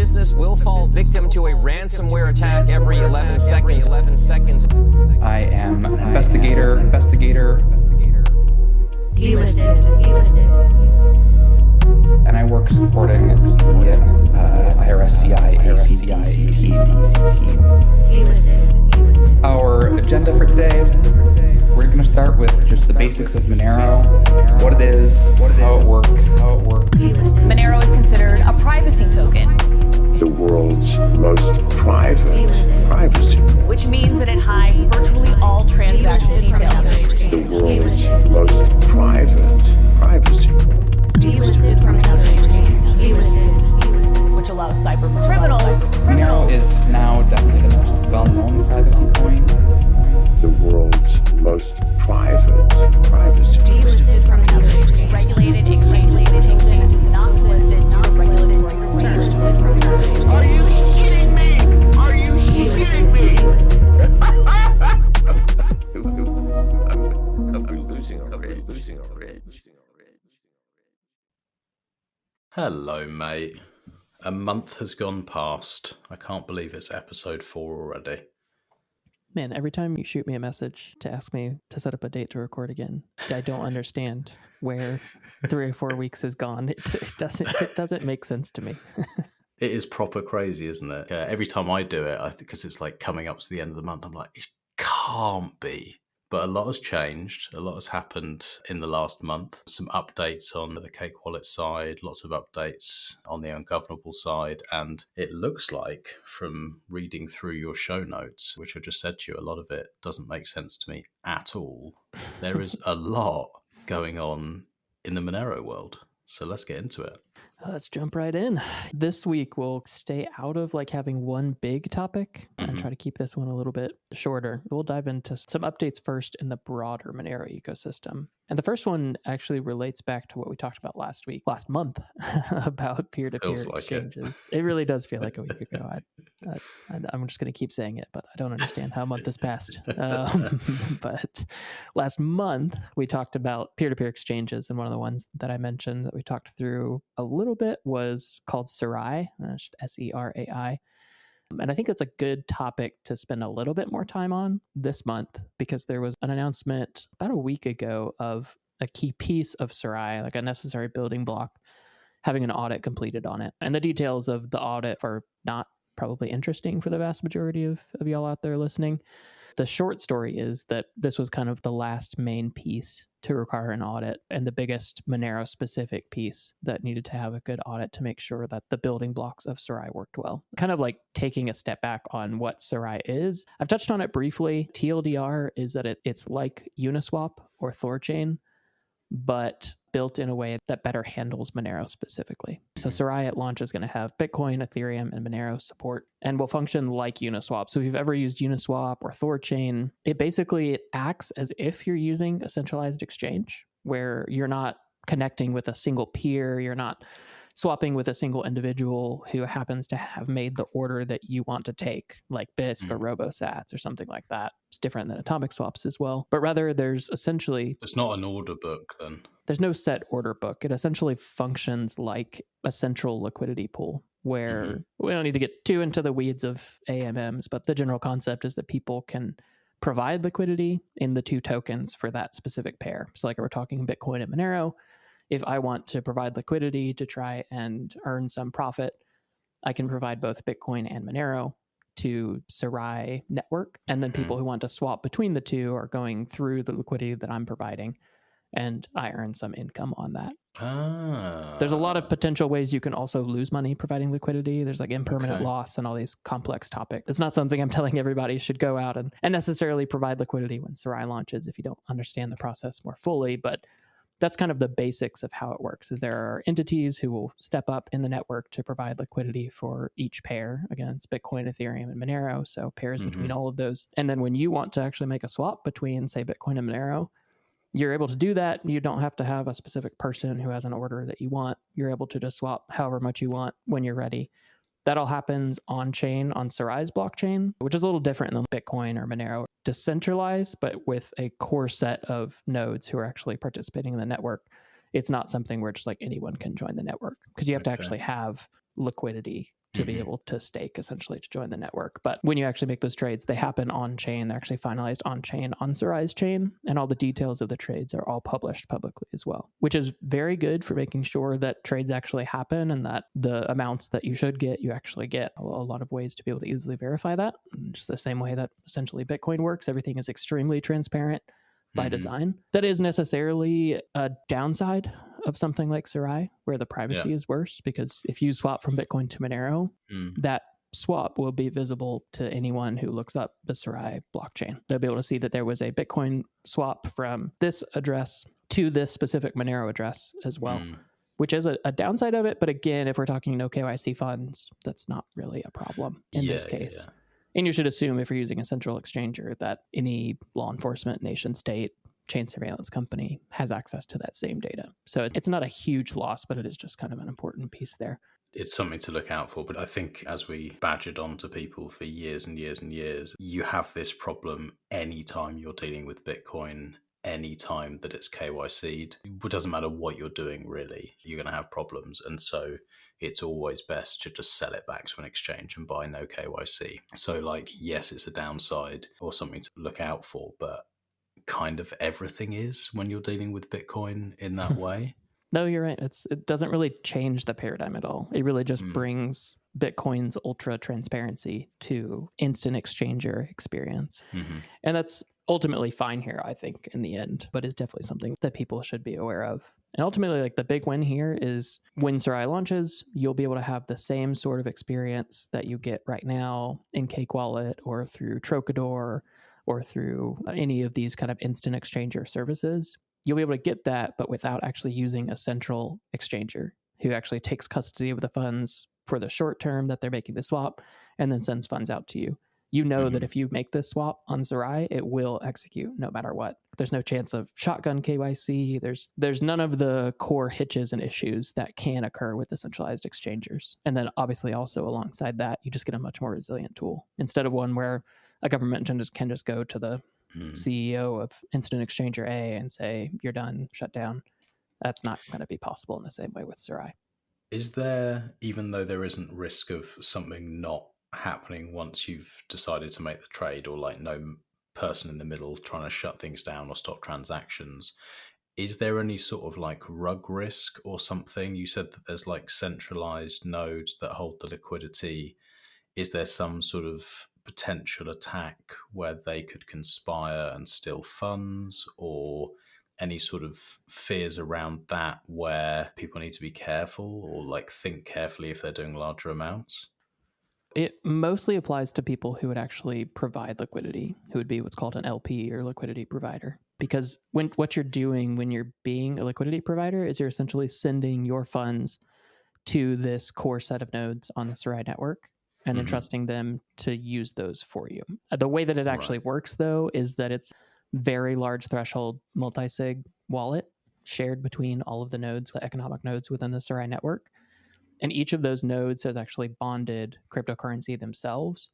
business will fall victim to a ransomware attack every 11 seconds. I am an investigator. Delisted. And I work supporting the IRS CI ACDC team. Delisted. Our agenda for today, we're going to start with just the basics of Monero, what it is, how it works. Delisted. Monero is considered a privacy token, the world's most private privacy. which means that it hides virtually all transaction details. The world's most private privacy. Delisted from another exchange. Delisted. Which allows cyber criminals. Monero is now definitely the most well-known privacy coin. The world's most private privacy. Delisted from another exchange. Regulated exchanges and is not listed due to regulatory concerns. Delisted from another exchange. Are you shitting me? Are you shitting me? I'm losing already. Hello, mate. A month has gone past. I can't believe it's episode 4 already. Man, every time you shoot me a message to ask me to set up a date to record again, I don't understand where 3 or 4 weeks has gone. It doesn't make sense to me. It is proper crazy, isn't it? Every time I do it, I think because it's like coming up to the end of the month, I'm like, it can't be. But a lot has changed. A lot has happened in the last month. Some updates on the Cake Wallet side, lots of updates on the Ungovernable side. And it looks like, from reading through your show notes, which I just said to you, a lot of it doesn't make sense to me at all. There is a lot going on in the Monero world. So let's get into it. Let's jump right in. This week, we'll stay out of like having one big topic and try to keep this one a little bit shorter. We'll dive into some updates first in the broader Monero ecosystem. And the first one actually relates back to what we talked about last month, about peer-to-peer Feels like exchanges. It really does feel like a week ago. I'm just going to keep saying it, but I don't understand how a month has passed. But last month, we talked about peer-to-peer exchanges, and one of the ones that I mentioned that we talked through a little bit was called Serai, Serai. And I think it's a good topic to spend a little bit more time on this month, because there was an announcement about a week ago of a key piece of Serai, like a necessary building block, having an audit completed on it. And the details of the audit are not probably interesting for the vast majority of y'all out there listening. The short story is that this was kind of the last main piece to require an audit, and the biggest Monero specific piece that needed to have a good audit to make sure that the building blocks of Serai worked well. Kind of like taking a step back on what Serai is. I've touched on it briefly. TLDR is that it's like Uniswap or Thorchain, but built in a way that better handles Monero specifically. So Serai at launch is going to have Bitcoin, Ethereum, and Monero support, and will function like Uniswap. So if you've ever used Uniswap or Thorchain, it acts as if you're using a centralized exchange where you're not connecting with a single peer, you're not swapping with a single individual who happens to have made the order that you want to take, like BISC or RoboSats or something like that. It's different than atomic swaps as well. But rather, there's essentially... It's not an order book, then. There's no set order book. It essentially functions like a central liquidity pool, where we don't need to get too into the weeds of AMMs, but the general concept is that people can provide liquidity in the two tokens for that specific pair. So like we're talking Bitcoin and Monero. If I want to provide liquidity to try and earn some profit, I can provide both Bitcoin and Monero to Serai network. And then people who want to swap between the two are going through the liquidity that I'm providing, and I earn some income on that. There's a lot of potential ways you can also lose money providing liquidity. There's like impermanent loss and all these complex topics. It's not something I'm telling everybody should go out and necessarily provide liquidity when Serai launches if you don't understand the process more fully. But that's kind of the basics of how it works. Is there are entities who will step up in the network to provide liquidity for each pair. Again, it's Bitcoin, Ethereum, and Monero, so pairs between all of those. And then when you want to actually make a swap between, say, Bitcoin and Monero, you're able to do that. You don't have to have a specific person who has an order that you want. You're able to just swap however much you want when you're ready. That all happens on-chain on Serai's blockchain, which is a little different than Bitcoin or Monero. Decentralized, but with a core set of nodes who are actually participating in the network. It's not something where just like anyone can join the network, because you have to actually have liquidity to be able to stake, essentially, to join the network. But when you actually make those trades, they happen on chain. They're actually finalized on chain, on Serai's chain, and all the details of the trades are all published publicly as well, which is very good for making sure that trades actually happen and that the amounts that you should get, you actually get. A lot of ways to be able to easily verify that. Just the same way that essentially Bitcoin works. Everything is extremely transparent by design. That is necessarily a downside of something like Serai, where the privacy is worse, because if you swap from Bitcoin to Monero, that swap will be visible to anyone who looks up the Serai blockchain. They'll be able to see that there was a Bitcoin swap from this address to this specific Monero address as well, which is a downside of it. But again, if we're talking no KYC funds, that's not really a problem in this case. Yeah. And you should assume, if you're using a central exchanger, that any law enforcement, nation state, chain surveillance company has access to that same data. So it's not a huge loss, but it is just kind of an important piece there. It's something to look out for. But I think as we badgered on to people for years and years and years, you have this problem anytime you're dealing with Bitcoin, anytime that it's KYC'd. It doesn't matter what you're doing, really. You're going to have problems. And so it's always best to just sell it back to an exchange and buy no KYC. So like, yes, it's a downside or something to look out for, but kind of everything is when you're dealing with Bitcoin in that way. No, you're right. It doesn't really change the paradigm at all. It really just brings Bitcoin's ultra transparency to instant exchanger experience. And that's ultimately fine here, I think, in the end, but it's definitely something that people should be aware of. And ultimately, like, the big win here is when Serai launches, you'll be able to have the same sort of experience that you get right now in Cake Wallet or through Trocador or through any of these kind of instant exchanger services. You'll be able to get that, but without actually using a central exchanger who actually takes custody of the funds for the short term that they're making the swap and then sends funds out to you. You know that if you make this swap on Serai, it will execute no matter what. There's no chance of shotgun KYC. There's none of the core hitches and issues that can occur with the centralized exchangers. And then obviously also alongside that, you just get a much more resilient tool instead of one where a government can just go to the CEO of Instant Exchanger A and say, you're done, shut down. That's not going to be possible in the same way with Serai. Is there, even though there isn't risk of something not happening once you've decided to make the trade, or like no person in the middle trying to shut things down or stop transactions, is there any sort of like rug risk or something? You said that there's like centralized nodes that hold the liquidity. Is there some sort of potential attack where they could conspire and steal funds, or any sort of fears around that where people need to be careful or like think carefully if they're doing larger amounts? It mostly applies to people who would actually provide liquidity, who would be what's called an LP or liquidity provider. Because what you're doing when you're being a liquidity provider is you're essentially sending your funds to this core set of nodes on the Serai network and entrusting them to use those for you. The way that it actually works, though, is that it's very large threshold multisig wallet shared between all of the nodes, the economic nodes within the Serai network. And each of those nodes has actually bonded cryptocurrency themselves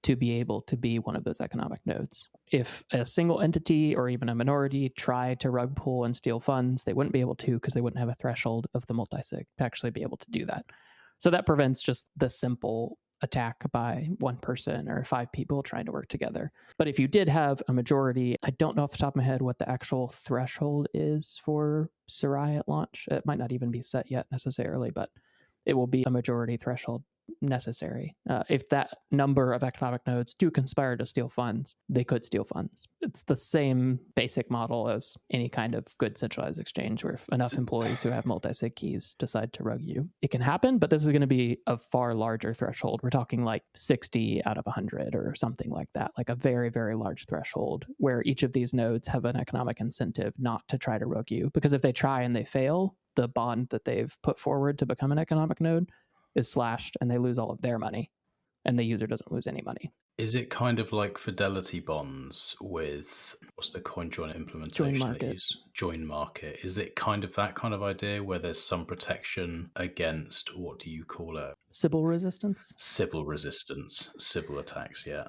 to be able to be one of those economic nodes. If a single entity or even a minority tried to rug pull and steal funds, they wouldn't be able to, because they wouldn't have a threshold of the multisig to actually be able to do that. So that prevents just the simple attack by one person or 5 people trying to work together. But if you did have a majority, I don't know off the top of my head what the actual threshold is for Serai at launch. It might not even be set yet necessarily, but it will be a majority threshold necessary. If that number of economic nodes do conspire to steal funds, they could steal funds. It's the same basic model as any kind of good centralized exchange, where if enough employees who have multi-sig keys decide to rug you, it can happen, but this is going to be a far larger threshold. We're talking like 60 out of 100 or something like that, like a very, very large threshold where each of these nodes have an economic incentive not to try to rug you, because if they try and they fail, the bond that they've put forward to become an economic node is slashed and they lose all of their money, and the user doesn't lose any money. Is it kind of like fidelity bonds with, what's the coin join implementation? Join market. Is it kind of that kind of idea where there's some protection against, what do you call it? Sybil resistance? Sybil resistance. Sybil attacks, yeah.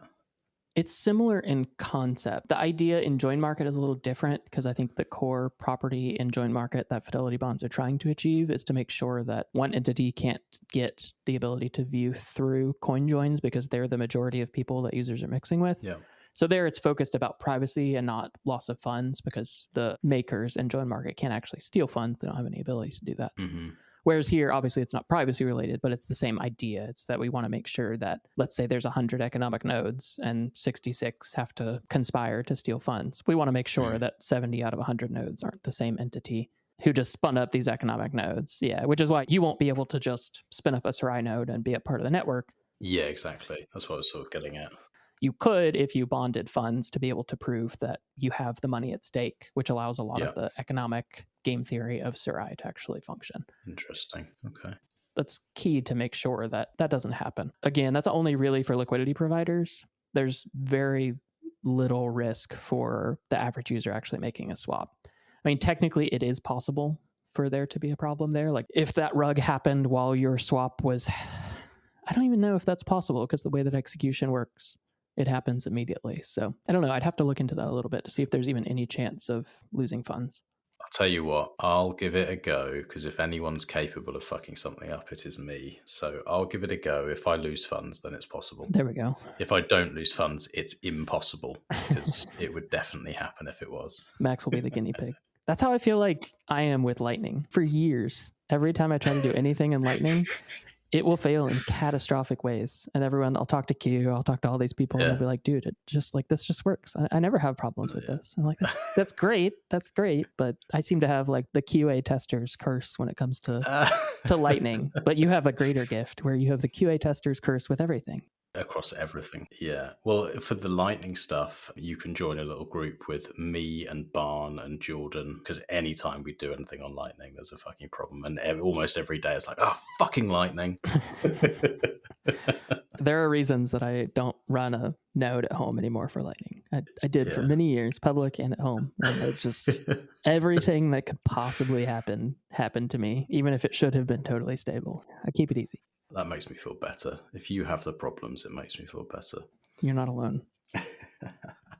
It's similar in concept. The idea in join market is a little different because I think the core property in join market that Fidelity bonds are trying to achieve is to make sure that one entity can't get the ability to view through coin joins because they're the majority of people that users are mixing with. Yeah. So there it's focused about privacy and not loss of funds because the makers in join market can't actually steal funds. They don't have any ability to do that. Mm-hmm. Whereas here, obviously, it's not privacy related, but it's the same idea. It's that we want to make sure that, let's say there's 100 economic nodes and 66 have to conspire to steal funds. We want to make sure that 70 out of 100 nodes aren't the same entity who just spun up these economic nodes. Yeah, which is why you won't be able to just spin up a Serai node and be a part of the network. Yeah, exactly. That's what I was sort of getting at. You could, if you bonded funds, to be able to prove that you have the money at stake, which allows a lot of the economic game theory of Serai to actually function. Interesting. Okay. That's key to make sure that that doesn't happen. Again, that's only really for liquidity providers. There's very little risk for the average user actually making a swap. I mean, technically, it is possible for there to be a problem there. Like if that rug happened while your swap was, I don't even know if that's possible because the way that execution works, it happens immediately. So I don't know. I'd have to look into that a little bit to see if there's even any chance of losing funds. I'll tell you what, I'll give it a go because if anyone's capable of fucking something up, it is me. So I'll give it a go. If I lose funds, then it's possible. There we go. If I don't lose funds, it's impossible because it would definitely happen if it was. Max will be the guinea pig. That's how I feel like I am with Lightning for years. Every time I try to do anything in Lightning, it will fail in catastrophic ways. And everyone, I'll talk to Q, I'll talk to all these people, and they'll be like, dude, it just like, this just works. I never have problems with this. I'm like, that's great. That's great. But I seem to have like the QA tester's curse when it comes to Lightning. But you have a greater gift where you have the QA tester's curse with everything. Across everything. Yeah. Well, for the Lightning stuff, you can join a little group with me and Barn and Jordan because anytime we do anything on Lightning, there's a fucking problem. And almost every day it's like, oh, fucking Lightning. There are reasons that I don't run a node at home anymore for Lightning. I did for many years, public and at home. And it's just everything that could possibly happen happened to me, even if it should have been totally stable. I keep it easy. That makes me feel better. If you have the problems, it makes me feel better. You're not alone.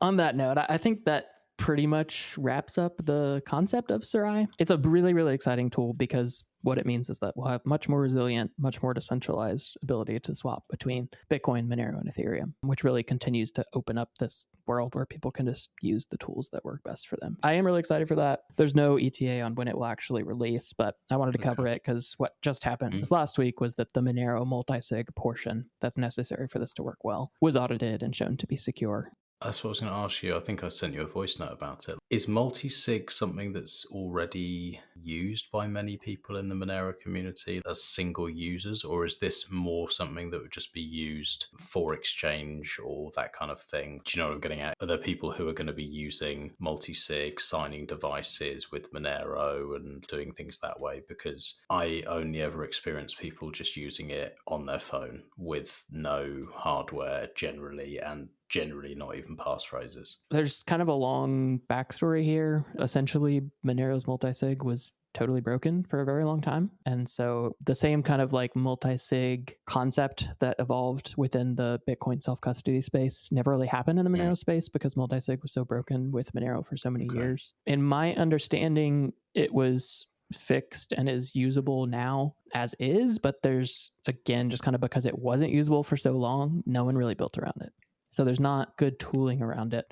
On that note, I think that pretty much wraps up the concept of Serai. It's a really, really exciting tool because what it means is that we'll have much more resilient, much more decentralized ability to swap between Bitcoin, Monero, and Ethereum, which really continues to open up this world where people can just use the tools that work best for them. I am really excited for that. There's no ETA on when it will actually release, but I wanted to cover it because what just happened this last week was that the Monero multisig portion that's necessary for this to work well was audited and shown to be secure. That's what I was going to ask you. I think I sent you a voice note about it. Is multisig something that's already used by many people in the Monero community as single users, or is this more something that would just be used for exchange or that kind of thing? Do you know what I'm getting at? Are there people who are going to be using multisig, signing devices with Monero and doing things that way? Because I only ever experience people just using it on their phone with no hardware generally, and generally not even passphrases. There's kind of a long backstory here. Essentially, Monero's multisig was totally broken for a very long time. And so the same kind of like multisig concept that evolved within the Bitcoin self-custody space never really happened in the Monero space because multisig was so broken with Monero for so many years. In my understanding, it was fixed and is usable now as is, but there's, again, just kind of because it wasn't usable for so long, no one really built around it. So there's not good tooling around it.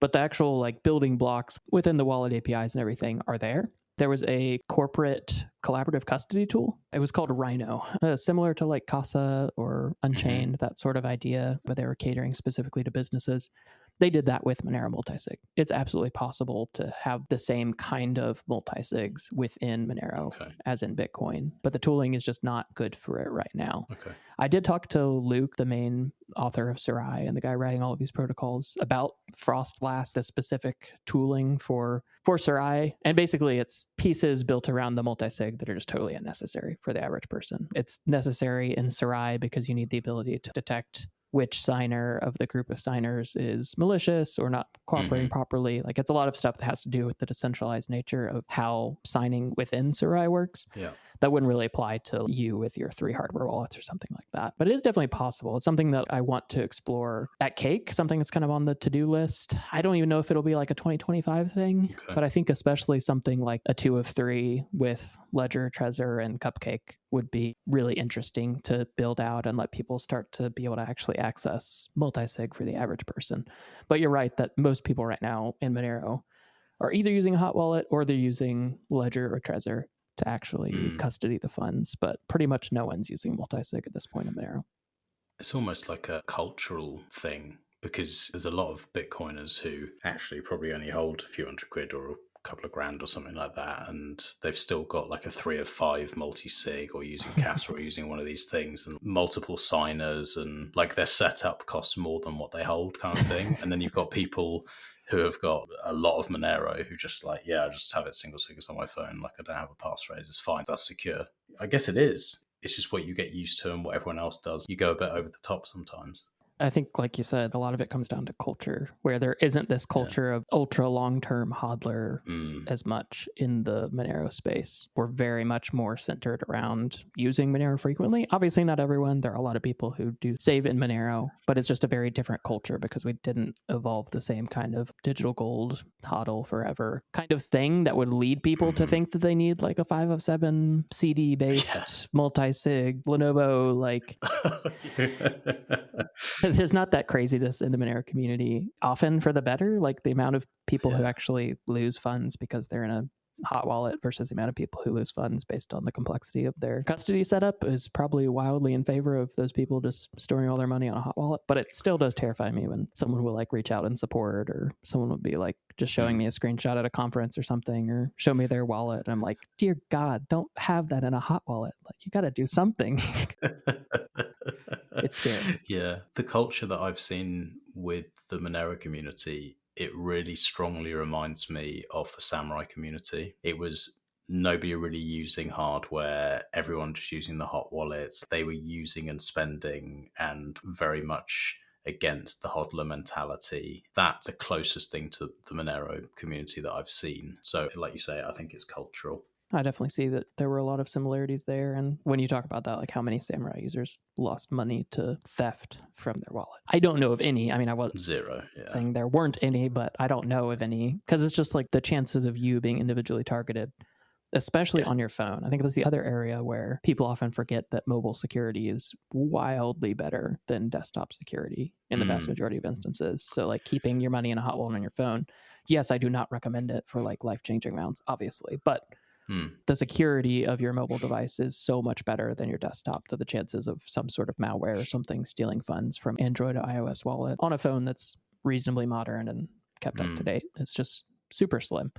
But the actual like building blocks within the wallet APIs and everything are there. There was a corporate collaborative custody tool. It was called Rhino, similar to like Casa or Unchained, that sort of idea, but they were catering specifically to businesses. They did that with Monero multisig. It's absolutely possible to have the same kind of multisigs within Monero as in Bitcoin, but the tooling is just not good for it right now. I did talk to Luke, the main author of Serai and the guy writing all of these protocols, about FROSTLASS, the specific tooling for Serai. And basically it's pieces built around the multisig that are just totally unnecessary for the average person. It's necessary in Serai because you need the ability to detect which signer of the group of signers is malicious or not cooperating properly. Like it's a lot of stuff that has to do with the decentralized nature of how signing within Serai works. that wouldn't really apply to you with your 3 hardware wallets or something like that. But it is definitely possible. It's something that I want to explore at Cake, something that's kind of on the to-do list. I don't even know if it'll be like a 2025 thing, but I think especially something like a 2 of 3 with Ledger, Trezor, and Cupcake would be really interesting to build out and let people start to be able to actually access multisig for the average person. But you're right that most people right now in Monero are either using a hot wallet or they're using Ledger or Trezor to actually custody the funds. But pretty much no one's using multisig at this point in Monero. It's almost like a cultural thing, because there's a lot of Bitcoiners who actually probably only hold a few £100 or a couple of grand or something like that, and they've still got like a 3 of 5 multi-sig or using Cas or using one of these things and multiple signers, and like their setup costs more than what they hold kind of thing. And then you've got people who have got a lot of Monero who just like, yeah, I just have it single signers on my phone. Like I don't have a passphrase. It's fine. That's secure. I guess it is. It's just what you get used to and what everyone else does. You go a bit over the top sometimes. I think, like you said, a lot of it comes down to culture, where there isn't this culture of ultra long-term hodler as much in the Monero space. We're very much more centered around using Monero frequently. Obviously, not everyone. There are a lot of people who do save in Monero, but it's just a very different culture because we didn't evolve the same kind of digital gold, hodl forever kind of thing that would lead people to think that they need like a 5 of 7 CD-based multi-sig Lenovo, like... There's not that craziness in the Monero community, often for the better. Like the amount of people who actually lose funds because they're in a hot wallet versus the amount of people who lose funds based on the complexity of their custody setup is probably wildly in favor of those people just storing all their money on a hot wallet. But it still does terrify me when someone will like reach out and support, or someone would be like just showing me a screenshot at a conference or something, or show me their wallet. And I'm like, dear God, don't have that in a hot wallet. Like you got to do something. It's scary. Yeah. The culture that I've seen with the Monero community, it really strongly reminds me of the Samurai community. It was nobody really using hardware, everyone just using the hot wallets. They were using and spending, and very much against the hodler mentality. That's the closest thing to the Monero community that I've seen. So like you say, I think it's cultural. I definitely see that there were a lot of similarities there. And when you talk about that, like how many Samurai users lost money to theft from their wallet? I don't know of any. I mean, I wasn't 0. saying there weren't any, but I don't know of any, because it's just like the chances of you being individually targeted, especially on your phone. I think that's the other area where people often forget that mobile security is wildly better than desktop security in the vast majority of instances. So like keeping your money in a hot wallet on your phone, yes, I do not recommend it for like life-changing amounts, obviously, but the security of your mobile device is so much better than your desktop that the chances of some sort of malware or something stealing funds from Android or iOS wallet on a phone that's reasonably modern and kept up to date, it's just super slim.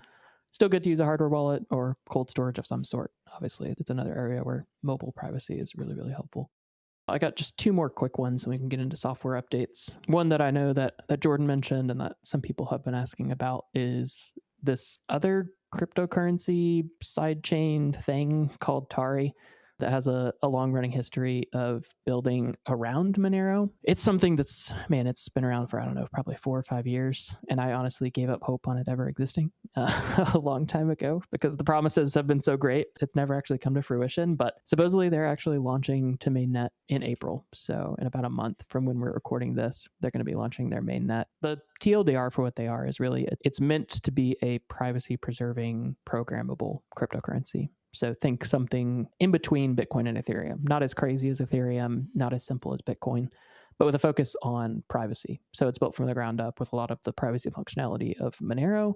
Still good to use a hardware wallet or cold storage of some sort. Obviously, it's another area where mobile privacy is really, really helpful. I got just 2 more quick ones and we can get into software updates. One that I know that Jordan mentioned and that some people have been asking about is this other cryptocurrency sidechain thing called Tari that has a long-running history of building around Monero. It's something that's, man, it's been around for, I don't know, probably 4 or 5 years. And I honestly gave up hope on it ever existing a long time ago because the promises have been so great. It's never actually come to fruition. But supposedly they're actually launching to mainnet in April. So in about a month from when we're recording this, they're going to be launching their mainnet. The TLDR for what they are is really, it's meant to be a privacy-preserving programmable cryptocurrency. So think something in between Bitcoin and Ethereum, not as crazy as Ethereum, not as simple as Bitcoin, but with a focus on privacy. So it's built from the ground up with a lot of the privacy functionality of Monero,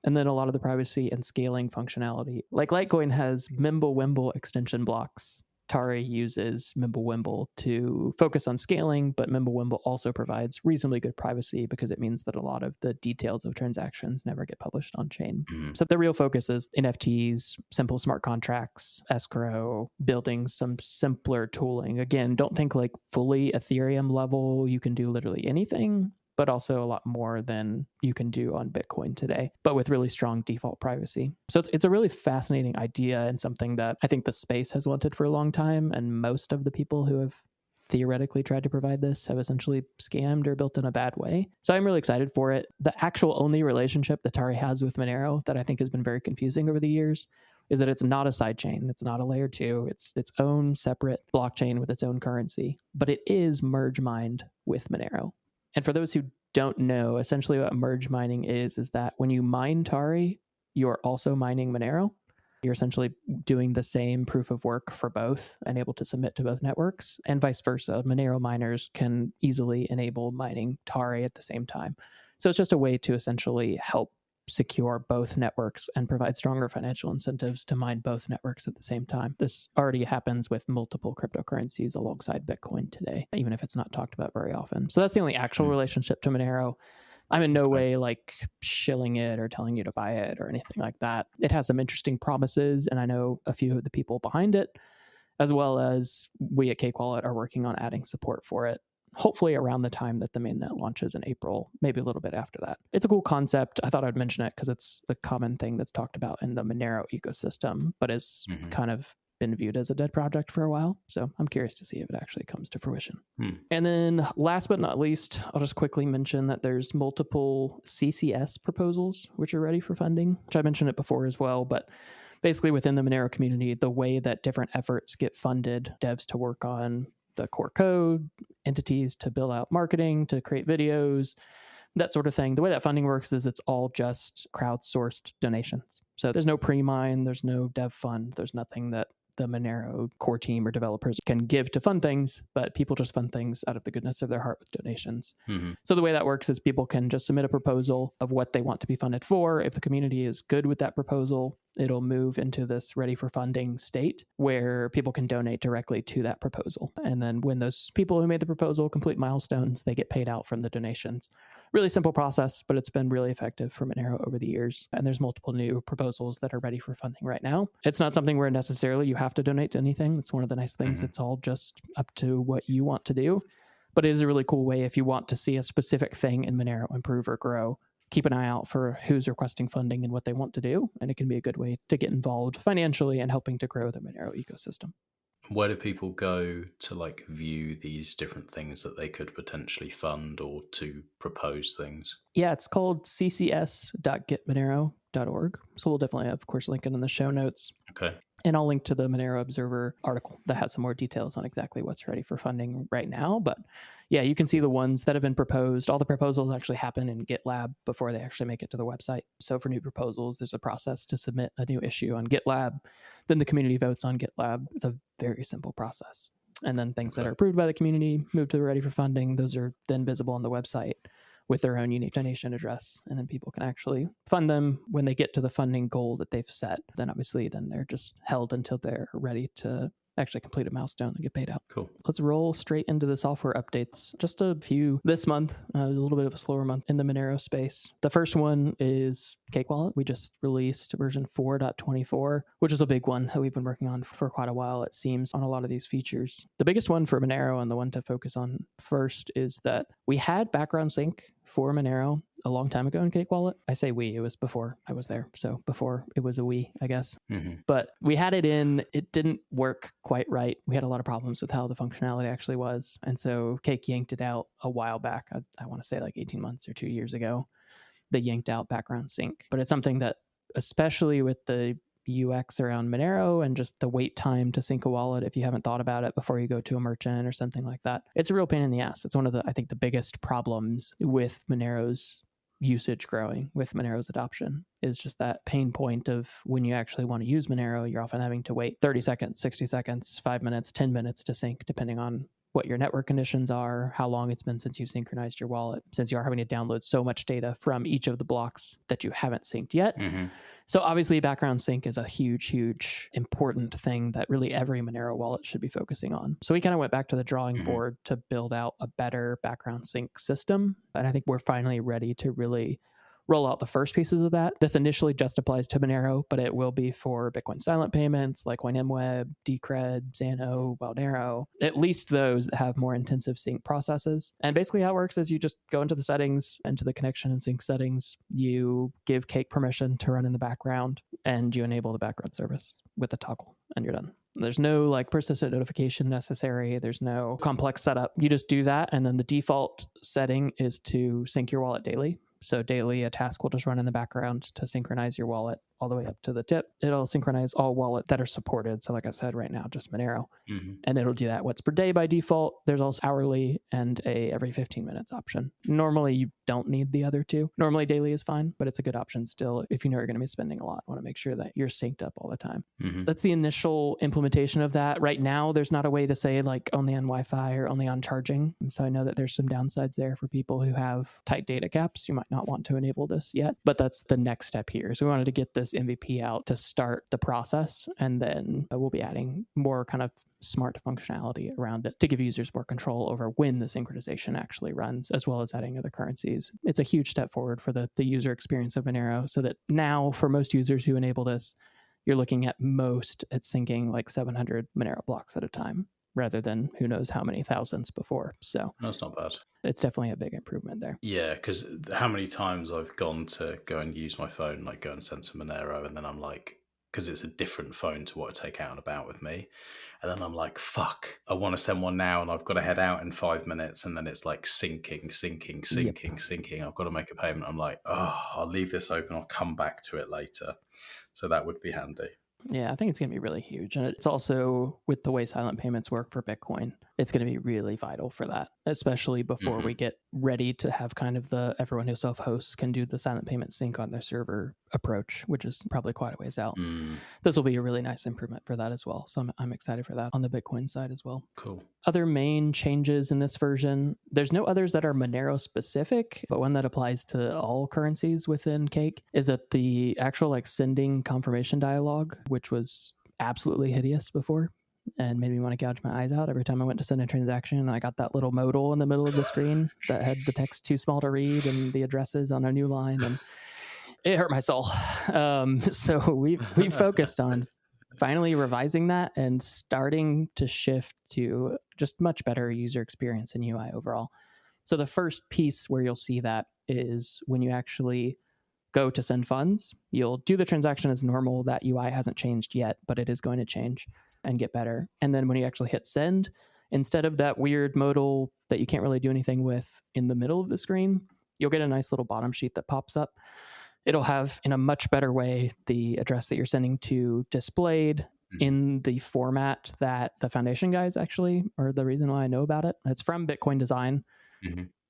and then a lot of the privacy and scaling functionality. Like Litecoin has MimbleWimble extension blocks. Tari uses MimbleWimble to focus on scaling, but MimbleWimble also provides reasonably good privacy because it means that a lot of the details of transactions never get published on chain. So the real focus is NFTs, simple smart contracts, escrow, building some simpler tooling. Again, don't think like fully Ethereum level. You can do literally anything, but also a lot more than you can do on Bitcoin today, but with really strong default privacy. So it's a really fascinating idea and something that I think the space has wanted for a long time. And most of the people who have theoretically tried to provide this have essentially scammed or built in a bad way. So I'm really excited for it. The actual only relationship that Tari has with Monero that I think has been very confusing over the years is that it's not a sidechain. It's not a layer 2. It's its own separate blockchain with its own currency, but it is merge mined with Monero. And for those who don't know, essentially what merge mining is that when you mine Tari, you're also mining Monero. You're essentially doing the same proof of work for both and able to submit to both networks, and vice versa. Monero miners can easily enable mining Tari at the same time. So it's just a way to essentially help secure both networks and provide stronger financial incentives to mine both networks at the same time. This already happens with multiple cryptocurrencies alongside Bitcoin today, even if it's not talked about very often. So that's the only actual relationship to Monero. I'm in no way like shilling it or telling you to buy it or anything like that. It has some interesting promises, and I know a few of the people behind it, as well as we at Cake Wallet are working on adding support for it, hopefully around the time that the mainnet launches in April, maybe a little bit after that. It's a cool concept. I thought I'd mention it because it's the common thing that's talked about in the Monero ecosystem, but is kind of been viewed as a dead project for a while. So I'm curious to see if it actually comes to fruition. And then last but not least, I'll just quickly mention that there's multiple CCS proposals which are ready for funding, which I mentioned it before as well, but basically within the Monero community, the way that different efforts get funded, devs to work on the core code, entities to build out marketing, to create videos, that sort of thing. The way that funding works is it's all just crowdsourced donations. So there's no pre-mine, there's no dev fund, there's nothing that the Monero core team or developers can give to fund things, but people just fund things out of the goodness of their heart with donations. So the way that works is people can just submit a proposal of what they want to be funded for. If the community is good with that proposal, it'll move into this ready for funding state where people can donate directly to that proposal. And then when those people who made the proposal complete milestones, they get paid out from the donations. Really simple process, but it's been really effective for Monero over the years. And there's multiple new proposals that are ready for funding right now. It's not something where necessarily you have to donate to anything. That's one of the nice things. It's all just up to what you want to do. But it is a really cool way if you want to see a specific thing in Monero improve or grow. Keep an eye out for who's requesting funding and what they want to do. And it can be a good way to get involved financially and helping to grow the Monero ecosystem. Where do people go to like view these different things that they could potentially fund or to propose things? Yeah, it's called ccs.getmonero.org. So we'll definitely, of course, link it in the show notes. Okay. And I'll link to the Monero Observer article that has some more details on exactly what's ready for funding right now. But yeah, you can see the ones that have been proposed. All the proposals actually happen in GitLab before they actually make it to the website. So for new proposals, there's a process to submit a new issue on GitLab. Then the community votes on GitLab. It's a very simple process. And then things that are approved by the community move to the ready for funding. Those are then visible on the website with their own unique donation address. And then people can actually fund them when they get to the funding goal that they've set. Then obviously, then they're just held until they're ready to actually complete a milestone and get paid out. Cool. Let's roll straight into the software updates. Just a few this month, a little bit of a slower month in the Monero space. The first one is Cake Wallet. We just released version 4.24, which is a big one that we've been working on for quite a while, it seems, on a lot of these features. The biggest one for Monero and the one to focus on first is that we had background sync for Monero a long time ago in Cake Wallet. I say we, it was before I was there. So before it was a we, I guess. But we had it in, it didn't work quite right. We had a lot of problems with how the functionality actually was. And so Cake yanked it out a while back. I want to say like 18 months or 2 years ago. They yanked out background sync. But it's something that, especially with the UX around Monero and just the wait time to sync a wallet, if you haven't thought about it before you go to a merchant or something like that, it's a real pain in the ass. It's one of the, I think, the biggest problems with Monero's usage growing, with Monero's adoption, is just that pain point of when you actually want to use Monero, you're often having to wait 30 seconds, 60 seconds, 5 minutes, 10 minutes to sync, depending on what your network conditions are, how long it's been since you've synchronized your wallet, since you are having to download so much data from each of the blocks that you haven't synced yet. So obviously background sync is a huge, important thing that really every Monero wallet should be focusing on. So we kind of went back to the drawing board to build out a better background sync system. And I think we're finally ready to really roll out the first pieces of that. This initially just applies to Monero, but it will be for Bitcoin silent payments like CoinMWeb, Decred, Xano, Wildero, at least those that have more intensive sync processes. And basically how it works is you just go into the settings, into the connection and sync settings, you give Cake permission to run in the background, and you enable the background service with a toggle, and you're done. There's no like persistent notification necessary. There's no complex setup. You just do that. And then the default setting is to sync your wallet daily. So daily, a task will just run in the background to synchronize your wallet all the way up to the tip. It'll synchronize all wallets that are supported. So like I said, right now, just Monero. And it'll do that once per day by default. There's also hourly and a every 15 minutes option. Normally, you don't need the other two. Normally, daily is fine, but it's a good option still if you know you're going to be spending a lot. Want to make sure that you're synced up all the time. That's the initial implementation of that. Right now, there's not a way to say like only on Wi-Fi or only on charging. So I know that there's some downsides there for people who have tight data caps. You might not want to enable this yet, but that's the next step here. So we wanted to get this MVP out to start the process, and then we'll be adding more kind of smart functionality around it to give users more control over when the synchronization actually runs, as well as adding other currencies. It's a huge step forward for the user experience of Monero, so that now for most users who enable this, you're looking at syncing like 700 Monero blocks at a time, rather than who knows how many thousands before. So That's not bad. It's definitely a big improvement there. Yeah, because how many times I've gone to go and use my phone, like go and send some Monero, and then I'm like, because it's a different phone to what I take out and about with me. And then I'm like, fuck, I want to send one now and I've got to head out in 5 minutes. And then it's like syncing. I've got to make a payment. I'm like, oh, I'll leave this open. I'll come back to it later. So that would be handy. Yeah, I think it's going to be really huge. And it's also, with the way silent payments work for Bitcoin, it's going to be really vital for that, especially before we get ready to have kind of the everyone who self-hosts can do the silent payment sync on their server approach, which is probably quite a ways out. This will be a really nice improvement for that as well. So I'm excited for that on the Bitcoin side as well. Cool. Other main changes in this version, there's no others that are Monero specific, but one that applies to all currencies within Cake is that the actual like sending confirmation dialog, which was absolutely hideous before and made me want to gouge my eyes out every time I went to send a transaction. I got that little modal in the middle of the screen that had the text too small to read and the addresses on a new line, and it hurt my soul. So we focused on finally revising that and starting to shift to just much better user experience and UI overall. So the first piece where you'll see that is when you actually go to send funds, you'll do the transaction as normal. That UI hasn't changed yet, but it is going to change and get better. And then when you actually hit send, instead of that weird modal that you can't really do anything with in the middle of the screen, you'll get a nice little bottom sheet that pops up. It'll have, in a much better way, the address that you're sending to displayed in the format that the Foundation guys actually are the reason why I know about it. It's from Bitcoin Design,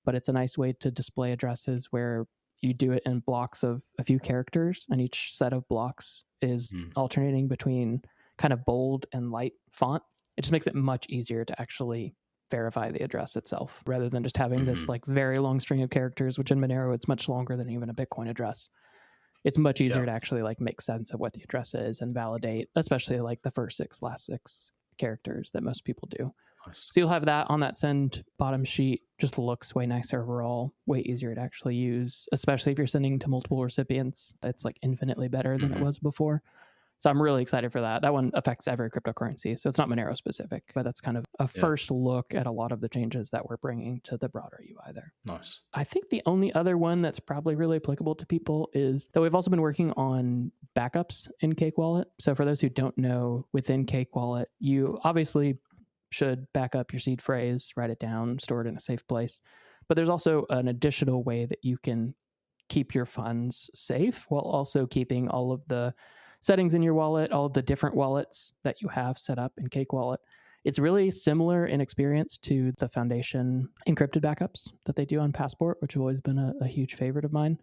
but it's a nice way to display addresses where you do it in blocks of a few characters, and each set of blocks is alternating between kind of bold and light font. It just makes it much easier to actually verify the address itself, rather than just having this like very long string of characters, which in Monero, it's much longer than even a Bitcoin address. It's much easier to actually like make sense of what the address is and validate, especially like the first 6, last 6 characters that most people do. Nice. So you'll have that on that send bottom sheet. Just looks way nicer overall, way easier to actually use, especially if you're sending to multiple recipients. It's like infinitely better than it was before. So I'm really excited for that. That one affects every cryptocurrency. So it's not Monero specific, but that's kind of a first look at a lot of the changes that we're bringing to the broader UI there. Nice. I think the only other one that's probably really applicable to people is that we've also been working on backups in Cake Wallet. So for those who don't know, within Cake Wallet, you obviously should back up your seed phrase, write it down, store it in a safe place. But there's also an additional way that you can keep your funds safe while also keeping all of the settings in your wallet, all of the different wallets that you have set up in Cake Wallet. It's really similar in experience to the Foundation encrypted backups that they do on Passport, which have always been a huge favorite of mine.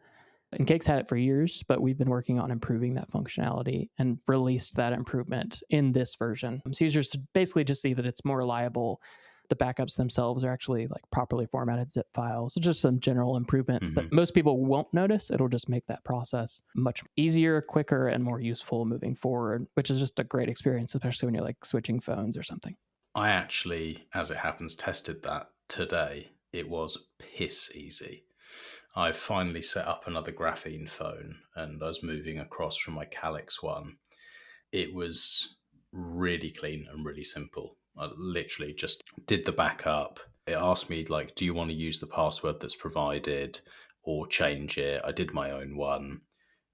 And Cake's had it for years, but we've been working on improving that functionality and released that improvement in this version. So users basically just see that it's more reliable. The backups themselves are actually like properly formatted zip files. So just some general improvements that most people won't notice. It'll just make that process much easier, quicker, and more useful moving forward, which is just a great experience, especially when you're like switching phones or something. I actually, as it happens, tested that today. It was piss easy. I finally set up another graphene phone and I was moving across from my Calyx one. It was really clean and really simple. I literally just did the backup. It asked me, like, do you want to use the password that's provided or change it? I did my own one.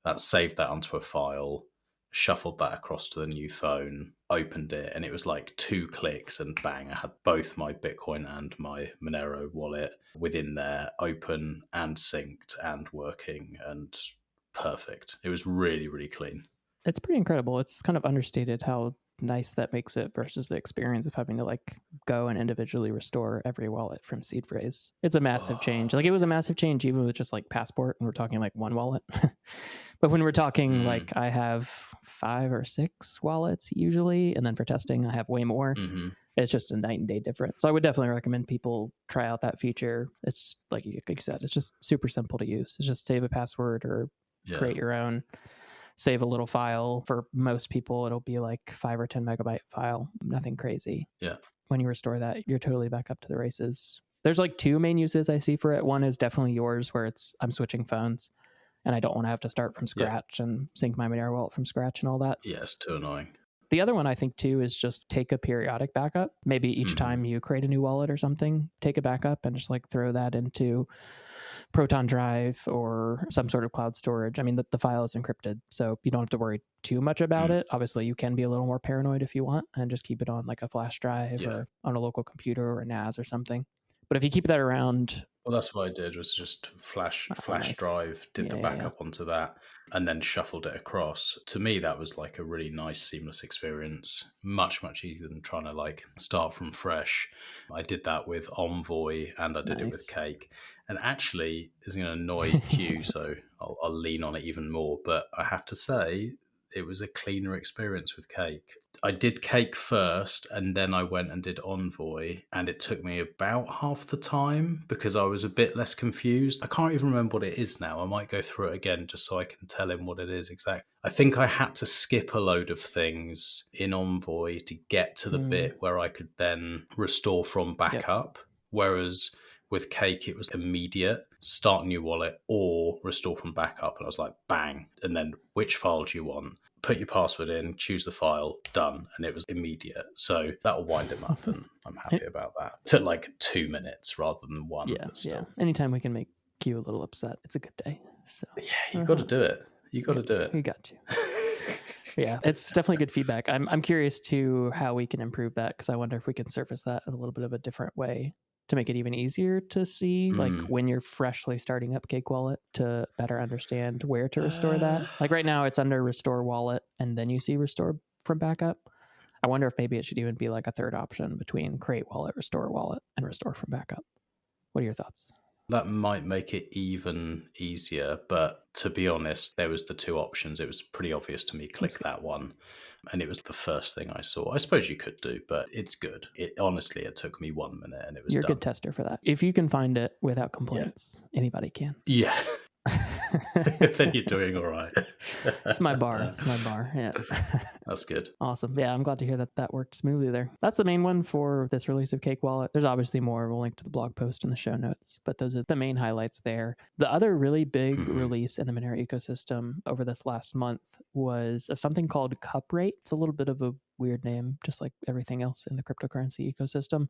That saved that onto a file, shuffled that across to the new phone, opened it, and it was like 2 clicks and bang, I had both my Bitcoin and my Monero wallet within there, open and synced and working and perfect. It was really, really clean. It's pretty incredible. It's kind of understated how nice that makes it versus the experience of having to like go and individually restore every wallet from seed phrase. It's a massive change. Like it was a massive change even with just like Passport, and we're talking like one wallet. But when we're talking like I have 5 or 6 wallets usually, and then for testing I have way more. It's just a night and day difference. So I would definitely recommend people try out that feature. It's like you said, it's just super simple to use. It's just save a password or create your own. Save a little file. For most people, it'll be like 5 or 10 megabyte file. Nothing crazy. Yeah. When you restore that, you're totally back up to the races. There's like 2 main uses I see for it. One is definitely yours, where it's I'm switching phones and I don't want to have to start from scratch and sync my Monero wallet from scratch and all that. Yeah, it's too annoying. The other one I think too is just take a periodic backup. Maybe each time you create a new wallet or something, take a backup and just like throw that into Proton Drive or some sort of cloud storage. I mean, the file is encrypted, so you don't have to worry too much about it. Obviously, you can be a little more paranoid if you want and just keep it on like a flash drive or on a local computer or a NAS or something. But if you keep that around... Well, that's what I did, was just flash drive, did the backup onto that, and then shuffled it across. To me, that was like a really nice, seamless experience. Much, much easier than trying to like start from fresh. I did that with Envoy and I did it with Cake. And actually, it's going to annoy Q, so I'll lean on it even more. But I have to say, it was a cleaner experience with Cake. I did Cake first, and then I went and did Envoy, and it took me about half the time because I was a bit less confused. I can't even remember what it is now. I might go through it again just so I can tell him what it is exactly. I think I had to skip a load of things in Envoy to get to the bit where I could then restore from backup, whereas with Cake, it was immediate, start new wallet or restore from backup. And I was like, bang. And then which file do you want? Put your password in, choose the file, done. And it was immediate. So that'll wind him up and I'm happy about that. It took like 2 minutes rather than 1. Yeah. Anytime we can make Q a little upset, it's a good day. So you got to do it. You got to do it. You got to. Yeah, it's definitely good feedback. I'm curious to how we can improve that, because I wonder if we can surface that in a little bit of a different way to make it even easier to see, like when you're freshly starting up Cake Wallet, to better understand where to restore that. Like right now it's under Restore Wallet and then you see Restore from Backup. I wonder if maybe it should even be like a third option between Create Wallet, Restore Wallet, and Restore from Backup. What are your thoughts? That might make it even easier, but to be honest, there was the 2 options. It was pretty obvious to me, click that one. And it was the first thing I saw. I suppose you could do, but it's good. Honestly, it took me 1 minute and it was You're done. a good tester for that. If you can find it without complaints, anybody can. Yeah. Then you're doing all right. It's my bar. Yeah. That's good. Awesome. Yeah, I'm glad to hear that worked smoothly there. That's the main one for this release of Cake Wallet. There's obviously more. We'll link to the blog post in the show notes, but those are the main highlights there. The other really big release in the Monero ecosystem over this last month was of something called Cup Rate. It's a little bit of a weird name, just like everything else in the cryptocurrency ecosystem.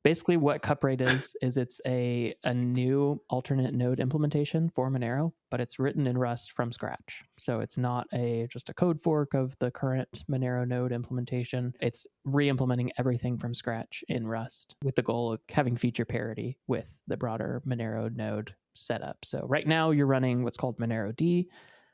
Basically, what Cup Rate is it's a new alternate node implementation for Monero, but it's written in Rust from scratch. So it's not just a code fork of the current Monero node implementation. It's re-implementing everything from scratch in Rust with the goal of having feature parity with the broader Monero node setup. So right now you're running what's called Monero D,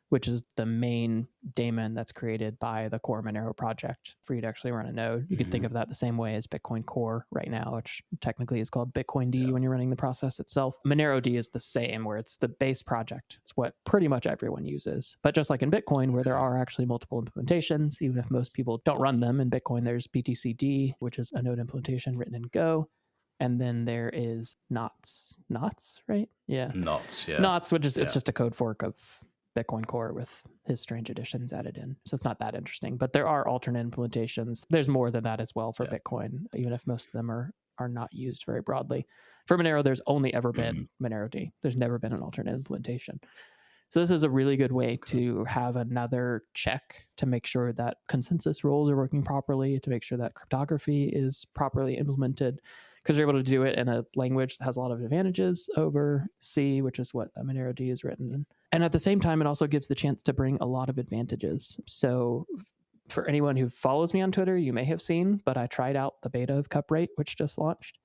which is the main daemon that's created by the core Monero project for you to actually run a node. You could think of that the same way as Bitcoin Core right now, which technically is called Bitcoin D when you're running the process itself. Monero D is the same, where it's the base project. It's what pretty much everyone uses. But just like in Bitcoin, where there are actually multiple implementations, even if most people don't run them, in Bitcoin there's BTCD, which is a node implementation written in Go. And then there is Knots, right? Yeah. Knots, which is it's just a code fork of Bitcoin Core with his strange additions added in. So it's not that interesting, but there are alternate implementations. There's more than that as well for Bitcoin, even if most of them are not used very broadly. For Monero, there's only ever been Monero D. There's never been an alternate implementation. So this is a really good way to have another check to make sure that consensus rules are working properly, to make sure that cryptography is properly implemented, because you're able to do it in a language that has a lot of advantages over C, which is what Monero D is written in. And at the same time, it also gives the chance to bring a lot of advantages. So for anyone who follows me on Twitter, you may have seen, but I tried out the beta of Cup Rate, which just launched,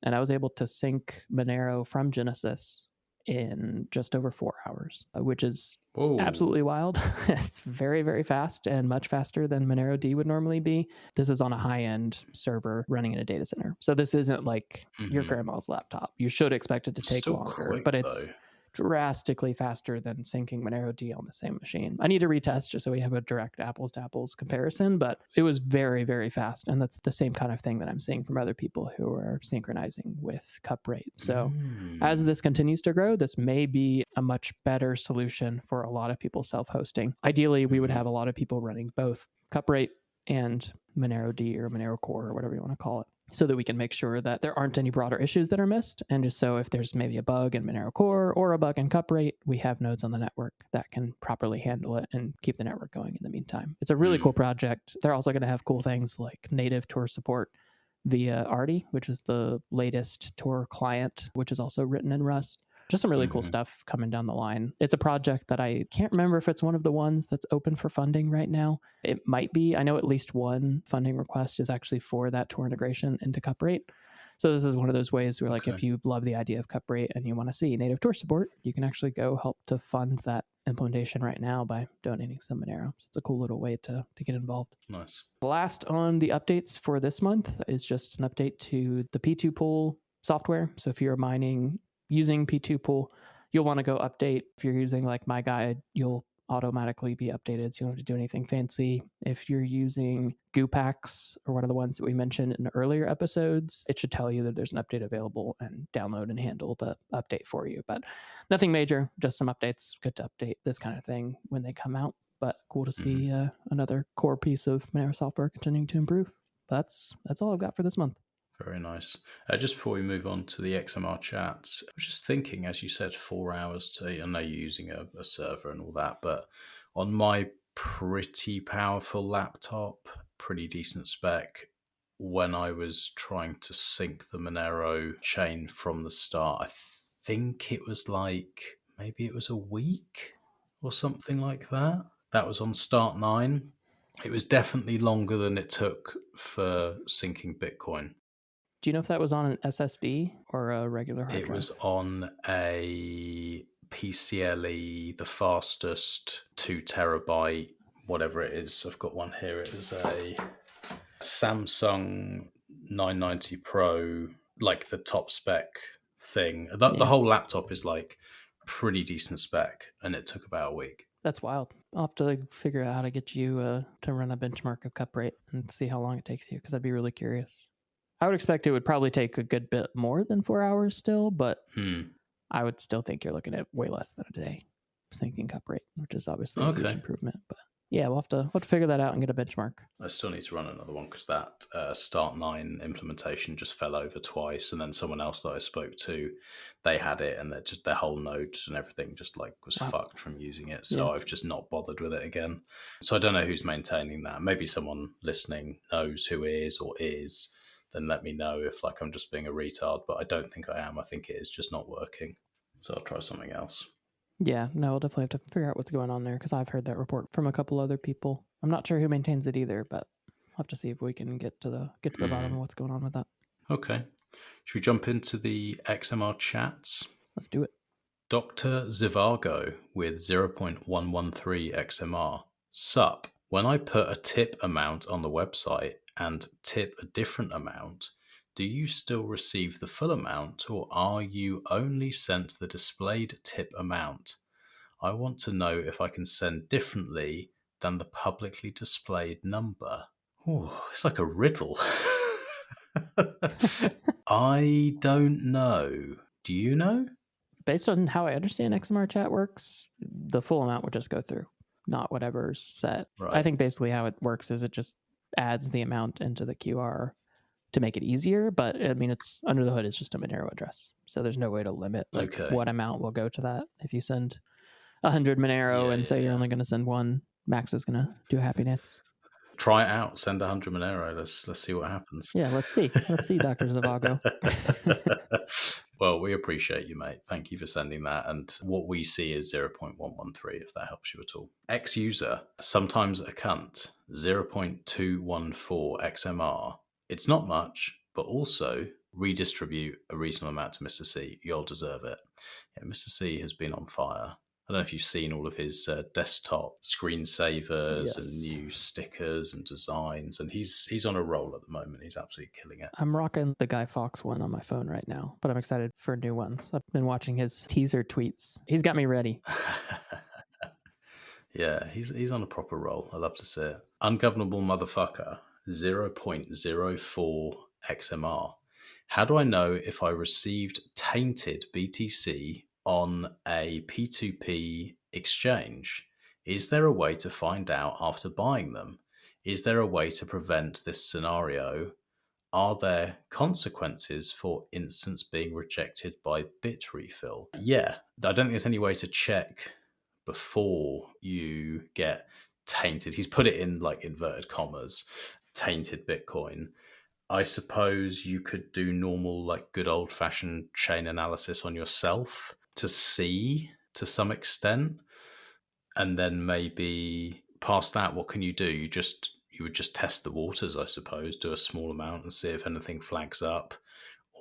and I was able to sync Monero from Genesis in just over 4 hours, which is Whoa. absolutely wild. It's very, very fast and much faster than Monero D would normally be. This is on a high-end server running in a data center. So this isn't like your grandma's laptop. You should expect it to take Still longer, quick, but it's though. drastically faster than syncing Monero D on the same machine. I need to retest just so we have a direct apples to apples comparison, but it was very, very fast. And that's the same kind of thing that I'm seeing from other people who are synchronizing with cup rate. So as this continues to grow, this may be a much better solution for a lot of people self-hosting. Ideally, we would have a lot of people running both cup rate and Monero D or Monero Core or whatever you want to call it, so that we can make sure that there aren't any broader issues that are missed. And just so if there's maybe a bug in Monero Core or a bug in cup rate, we have nodes on the network that can properly handle it and keep the network going in the meantime. It's a really cool project. They're also going to have cool things like native Tor support via Audit, which is the latest Tor client, which is also written in Rust. Just some really cool stuff coming down the line. It's a project that I can't remember if it's one of the ones that's open for funding right now. It might be. I know at least one funding request is actually for that Tor integration into cup rate. So this is one of those ways where, like, if you love the idea of cup rate and you want to see native Tor support, you can actually go help to fund that implementation right now by donating some Monero. So it's a cool little way to get involved. Nice. Last on the updates for this month is just an update to the P2 pool software. So if you're mining using P2 pool, you'll want to go update. If you're using like my guide, you'll automatically be updated, so you don't have to do anything fancy. If you're using GooPacks or one of the ones that we mentioned in earlier episodes, it should tell you that there's an update available and download and handle the update for you. But nothing major, just some updates. Good to update this kind of thing when they come out, but cool to see another core piece of Monero software continuing to improve. But that's all I've got for this month. Very nice. Just before we move on to the XMR chats, I was just thinking, as you said, 4 hours to, I know you're using a server and all that, but on my pretty powerful laptop, pretty decent spec, when I was trying to sync the Monero chain from the start, I think it was like, maybe it was a week or something like that. That was on start 9. It was definitely longer than it took for syncing Bitcoin. Do you know if that was on an SSD or a regular hard drive? It was on a PCLE, the fastest 2 terabyte, whatever it is. I've got one here. It was a Samsung 990 Pro, like the top spec thing. The whole laptop is like pretty decent spec, and it took about a week. That's wild. I'll have to figure out how to get you to run a benchmark of cup rate and see how long it takes you, because I'd be really curious. I would expect it would probably take a good bit more than 4 hours still, but I would still think you're looking at way less than a day syncing cup rate, which is obviously a huge improvement. But yeah, we'll have to figure that out and get a benchmark. I still need to run another one because that Start 9 implementation just fell over twice, and then someone else that I spoke to, they had it, and their whole node and everything just like was fucked from using it. So I've just not bothered with it again. So I don't know who's maintaining that. Maybe someone listening knows who is or is. Then let me know if like I'm just being a retard, but I don't think I am. I think it is just not working. So I'll try something else. Yeah, no, we'll definitely have to figure out what's going on there, because I've heard that report from a couple other people. I'm not sure who maintains it either, but I'll have to see if we can get to the bottom of what's going on with that. Okay. Should we jump into the XMR chats? Let's do it. Dr. Zivago with 0.113 XMR. Sup, when I put a tip amount on the website and tip a different amount, do you still receive the full amount, or are you only sent the displayed tip amount? I want to know if I can send differently than the publicly displayed number. Oh, it's like a riddle. I don't know. Do you know? Based on how I understand XMR chat works, the full amount would just go through, not whatever's set. Right. I think basically how it works is it just adds the amount into the QR to make it easier, but I mean, it's under the hood, it's just a Monero address. So there's no way to limit what amount will go to that. If you send 100 Monero and say you're only going to send one, Max is going to do a happy dance. Try it out. Send 100 Monero. Let's see what happens. Yeah, let's see. Let's see, Dr. Zavago. Well, we appreciate you, mate. Thank you for sending that. And what we see is 0.113, if that helps you at all. X-user, sometimes a cunt, 0.214 XMR. It's not much, but also redistribute a reasonable amount to Mr. C. You'll deserve it. Yeah, Mr. C has been on fire. I don't know if you've seen all of his desktop screensavers and Yes. new stickers and designs, and he's on a roll at the moment. He's absolutely killing it. I'm rocking the Guy Fawkes one on my phone right now, but I'm excited for new ones. I've been watching his teaser tweets. He's got me ready. Yeah, he's on a proper roll. I love to see it. Ungovernable motherfucker, 0.04 XMR. How do I know if I received tainted BTC on a P2P exchange? Is there a way to find out after buying them? Is there a way to prevent this scenario? Are there consequences for instance being rejected by Bitrefill? Yeah, I don't think there's any way to check before you get tainted. He's put it in like inverted commas, tainted Bitcoin. I suppose you could do normal, like good old fashioned chain analysis on yourself to see to some extent. And then maybe past that, what can you do? You would just test the waters, I suppose, do a small amount and see if anything flags up.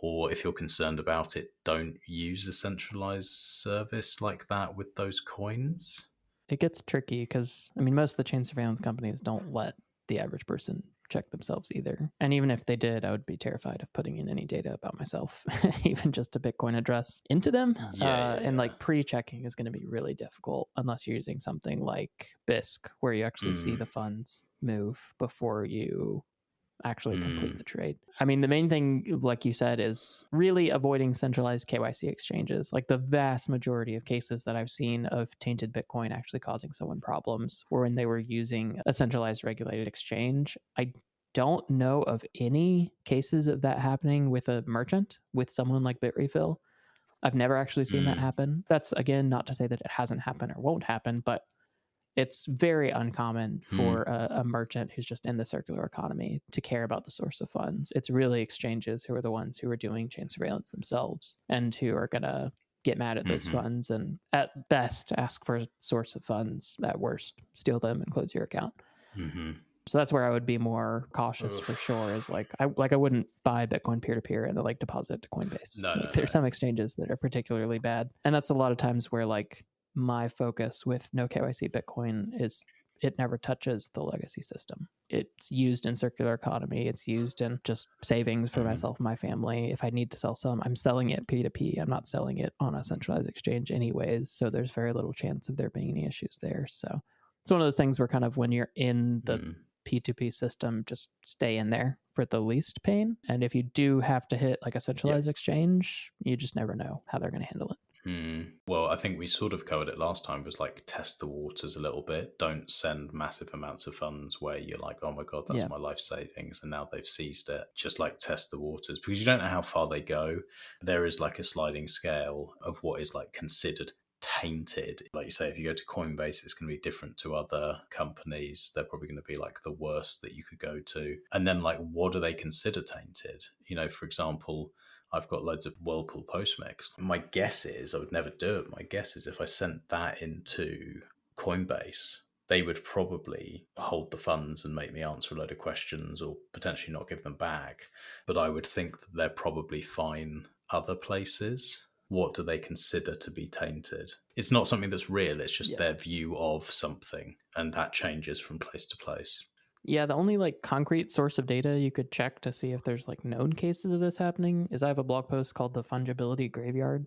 Or if you're concerned about it, don't use a centralized service like that with those coins. It gets tricky because, I mean, most of the chain surveillance companies don't let the average person check themselves either. And even if they did, I would be terrified of putting in any data about myself, even just a Bitcoin address into them. And like pre-checking is going to be really difficult unless you're using something like BISC, where you actually see the funds move before you actually complete the trade. I mean, the main thing, like you said, is really avoiding centralized KYC exchanges. Like the vast majority of cases that I've seen of tainted Bitcoin actually causing someone problems were when they were using a centralized regulated exchange. I don't know of any cases of that happening with a merchant, with someone like Bitrefill. I've never actually seen that happen. That's, again, not to say that it hasn't happened or won't happen, but it's very uncommon for a merchant who's just in the circular economy to care about the source of funds. It's really exchanges who are the ones who are doing chain surveillance themselves and who are going to get mad at those funds and at best ask for a source of funds, at worst steal them and close your account. So that's where I would be more cautious for sure, is like I wouldn't buy Bitcoin peer-to-peer and then like deposit it to Coinbase. There's some exchanges that are particularly bad. And that's a lot of times where like my focus with no KYC Bitcoin is it never touches the legacy system. It's used in circular economy. It's used in just savings for myself and my family. If I need to sell some, I'm selling it P2P. I'm not selling it on a centralized exchange anyways. So there's very little chance of there being any issues there. So it's one of those things where kind of when you're in the P2P system, just stay in there for the least pain. And if you do have to hit like a centralized exchange, you just never know how they're going to handle it. Well, I think we sort of covered it last time, was like test the waters a little bit. Don't send massive amounts of funds where you're like, oh my God, that's my life savings. And now they've seized it. Just like test the waters, because you don't know how far they go. There is like a sliding scale of what is like considered tainted. Like you say, if you go to Coinbase, it's going to be different to other companies. They're probably going to be like the worst that you could go to. And then like, what do they consider tainted? You know, for example, I've got loads of Whirlpool Postmix. My guess is, I would never do it. My guess is if I sent that into Coinbase, they would probably hold the funds and make me answer a load of questions or potentially not give them back. But I would think that they're probably fine other places. What do they consider to be tainted? It's not something that's real. It's just their view of something. And that changes from place to place. Yeah, the only like concrete source of data you could check to see if there's like known cases of this happening is I have a blog post called The Fungibility Graveyard,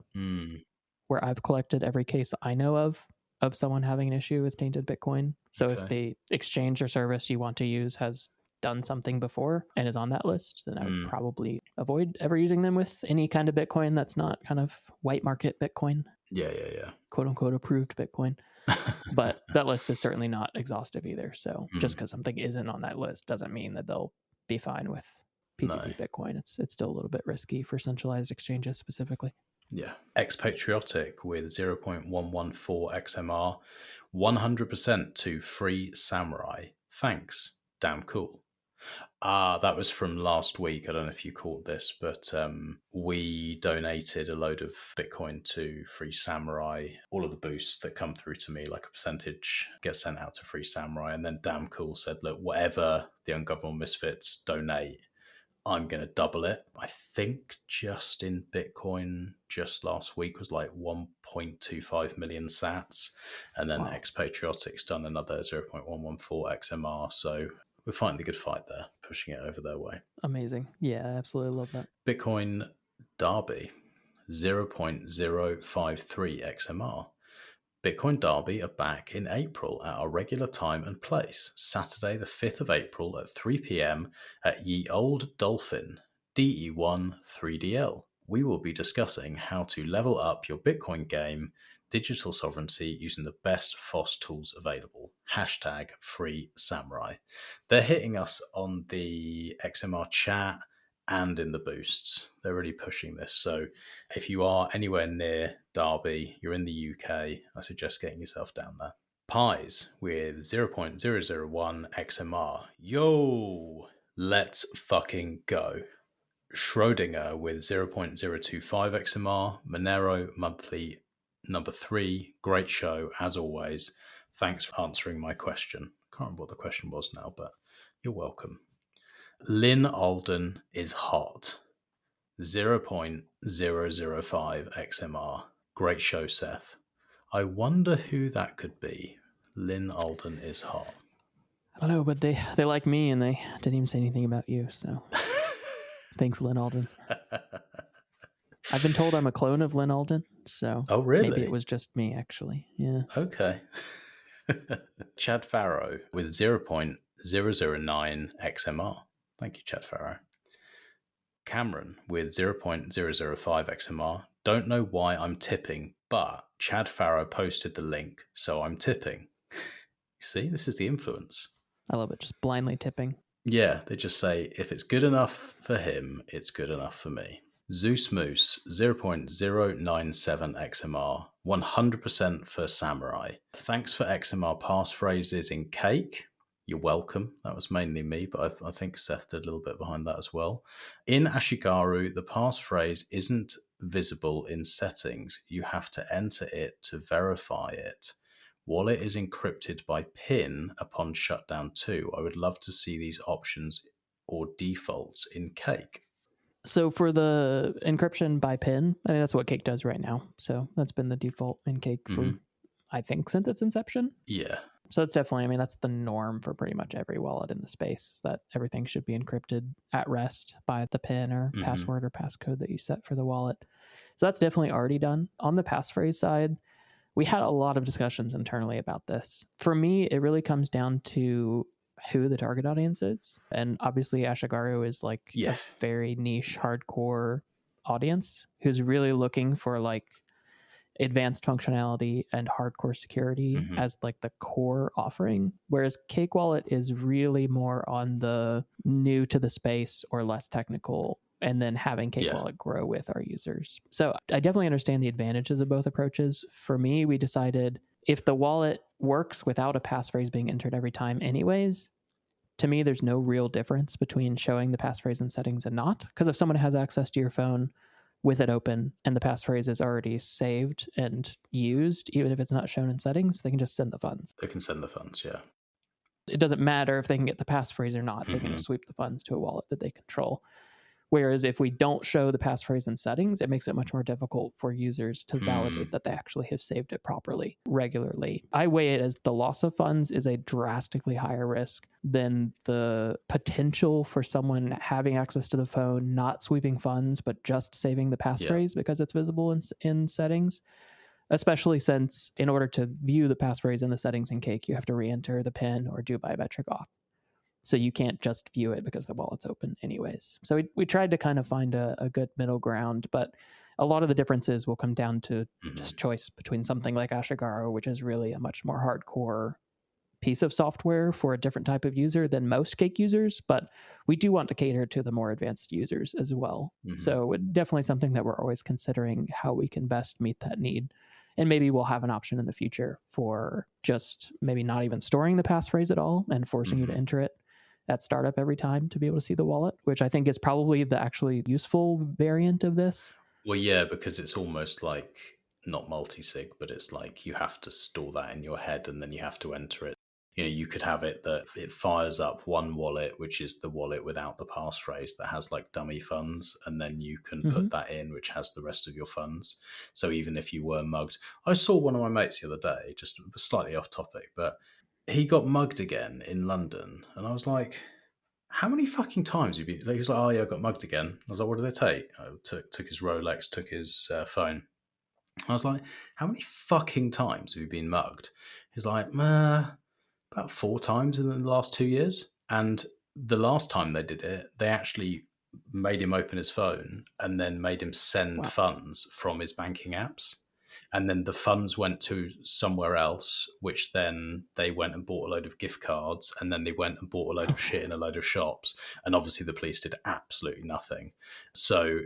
where I've collected every case I know of someone having an issue with tainted Bitcoin. So if the exchange or service you want to use has done something before and is on that list, then I would probably avoid ever using them with any kind of Bitcoin that's not kind of white market Bitcoin. Yeah. Quote unquote approved Bitcoin. But that list is certainly not exhaustive either. So just because something isn't on that list doesn't mean that they'll be fine with P2P Bitcoin. It's still a little bit risky for centralized exchanges specifically. Yeah. Expatriotic with 0.114 XMR, 100% to Free Samurai. Thanks. Damn cool. That was from last week. I don't know if you caught this, but we donated a load of Bitcoin to Free Samurai. All of the boosts that come through to me, like a percentage, gets sent out to Free Samurai. And then Damn Cool said, look, whatever the Ungovernable Misfits donate, I'm going to double it. I think just in Bitcoin, just last week was like 1.25 million sats. And then Wow. Expatriotic's done another 0.114 XMR. So we're fighting the good fight there, pushing it over their way. Amazing. Yeah, I absolutely love that. Bitcoin Derby, 0.053 XMR. Bitcoin Derby are back in April at our regular time and place, Saturday the 5th of April at 3 p.m. at Ye Old Dolphin, DE1 3DL. We will be discussing how to level up your Bitcoin game, digital sovereignty using the best FOSS tools available. #FreeSamurai. They're hitting us on the XMR chat and in the boosts. They're really pushing this. So if you are anywhere near Derby, you're in the UK, I suggest getting yourself down there. Pies with 0.001 XMR. Yo, let's fucking go. Schrodinger with 0.025 XMR. Monero Monthly number 3. Great show, as always. Thanks for answering my question. Can't remember what the question was now, but you're welcome. Lynn Alden is hot. 0.005 XMR. Great show, Seth. I wonder who that could be. Lynn Alden is hot. I don't know, but they like me and they didn't even say anything about you. So thanks, Lynn Alden. I've been told I'm a clone of Lynn Alden. So oh, really? maybe it was just me, actually. Yeah. Okay. Chad Farrow with 0.009 XMR. Thank you, Chad Farrow. Cameron with 0.005 XMR. Don't know why I'm tipping, but Chad Farrow posted the link, so I'm tipping. See, this is the influence. I love it. Just blindly tipping. Yeah, they just say, if it's good enough for him, it's good enough for me. Zeus Moose, 0.097 XMR, 100% for Samurai. Thanks for XMR passphrases in Cake. You're welcome. That was mainly me, but I think Seth did a little bit behind that as well. In Ashigaru, the passphrase isn't visible in settings. You have to enter it to verify it. Wallet is encrypted by PIN upon shutdown too. I would love to see these options or defaults in Cake. So for the encryption by PIN, I mean, that's what Cake does right now. So that's been the default in Cake for, I think, since its inception. Yeah. So it's definitely, I mean, that's the norm for pretty much every wallet in the space, is that everything should be encrypted at rest by the PIN or password or passcode that you set for the wallet. So that's definitely already done. On the passphrase side, we had a lot of discussions internally about this. For me, it really comes down to who the target audience is. And obviously Ashigaru is like a very niche, hardcore audience who's really looking for like advanced functionality and hardcore security as like the core offering, whereas Cake Wallet is really more on the new to the space or less technical, and then having Cake Wallet grow with our users. So I definitely understand the advantages of both approaches. For me, we decided if the wallet works without a passphrase being entered every time anyways, to me, there's no real difference between showing the passphrase in settings and not. Because if someone has access to your phone with it open and the passphrase is already saved and used, even if it's not shown in settings, they can just send the funds. They can send the funds, yeah. It doesn't matter if they can get the passphrase or not. They can just sweep the funds to a wallet that they control. Whereas if we don't show the passphrase in settings, it makes it much more difficult for users to validate that they actually have saved it properly regularly. I weigh it as the loss of funds is a drastically higher risk than the potential for someone having access to the phone, not sweeping funds, but just saving the passphrase because it's visible in settings. Especially since in order to view the passphrase in the settings in Cake, you have to re-enter the PIN or do biometric auth. So you can't just view it because the wallet's open anyways. So we tried to kind of find a good middle ground, but a lot of the differences will come down to just choice between something like Ashigaru, which is really a much more hardcore piece of software for a different type of user than most Cake users, but we do want to cater to the more advanced users as well. So definitely something that we're always considering how we can best meet that need. And maybe we'll have an option in the future for just maybe not even storing the passphrase at all and forcing you to enter it at startup every time to be able to see the wallet, which I think is probably the actually useful variant of this. Well, yeah, because it's almost like not multisig, but it's like you have to store that in your head and then you have to enter it. You could have it that it fires up one wallet, which is the wallet without the passphrase that has like dummy funds, and then you can put that in, which has the rest of your funds. So even if you were mugged, I saw one of my mates the other day, just slightly off topic, but he got mugged again in London, and I was like, how many fucking times have you been? He was like, oh yeah, I got mugged again. I was like, what did they take? I took his Rolex, took his phone. I was like, how many fucking times have you been mugged? He's like, about 4 times in the last 2 years. And the last time they did it, they actually made him open his phone and then made him send funds from his banking apps. And then the funds went to somewhere else, which then they went and bought a load of gift cards, and then they went and bought a load of shit in a load of shops. And obviously the police did absolutely nothing. So,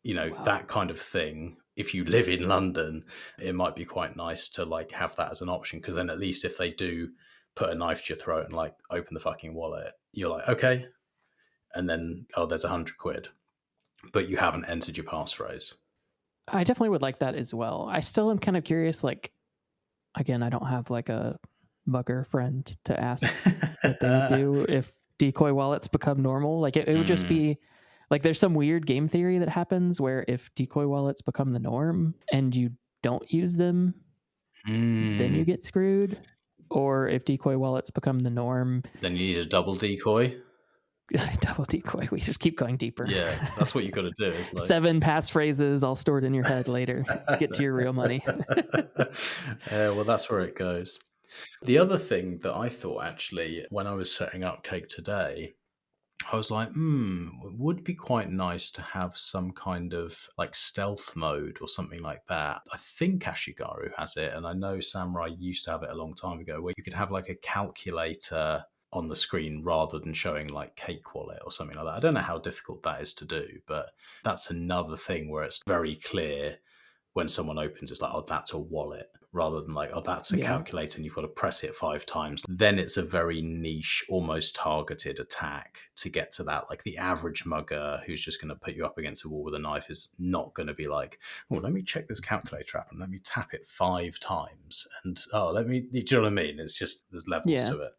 that kind of thing, if you live in London, it might be quite nice to like have that as an option, because then at least if they do put a knife to your throat and like open the fucking wallet, you're like, okay. And then, there's £100, but you haven't entered your passphrase. I definitely would like that as well. I still am kind of curious, like, again, I don't have like a mugger friend to ask what they would do if decoy wallets become normal. Like it would just be like, there's some weird game theory that happens where if decoy wallets become the norm and you don't use them, then you get screwed. Or if decoy wallets become the norm, then you need a double decoy. Double decoy. We just keep going deeper. Yeah, that's what you got to do. It's like 7 passphrases all stored in your head later. Get to your real money. Well, that's where it goes. The other thing that I thought, actually, when I was setting up Cake today, I was like, it would be quite nice to have some kind of like stealth mode or something like that. I think Ashigaru has it, and I know Samurai used to have it a long time ago, where you could have like a calculator on the screen rather than showing like Cake Wallet or something like that. I don't know how difficult that is to do, but that's another thing where it's very clear when someone opens, it's like, oh, that's a wallet, rather than like, oh, that's a calculator and you've got to press it 5 times. Then it's a very niche, almost targeted attack to get to that. Like the average mugger who's just going to put you up against a wall with a knife is not going to be like, oh, let me check this calculator app and let me tap it 5 times. And, do you know what I mean? It's just, there's levels to it.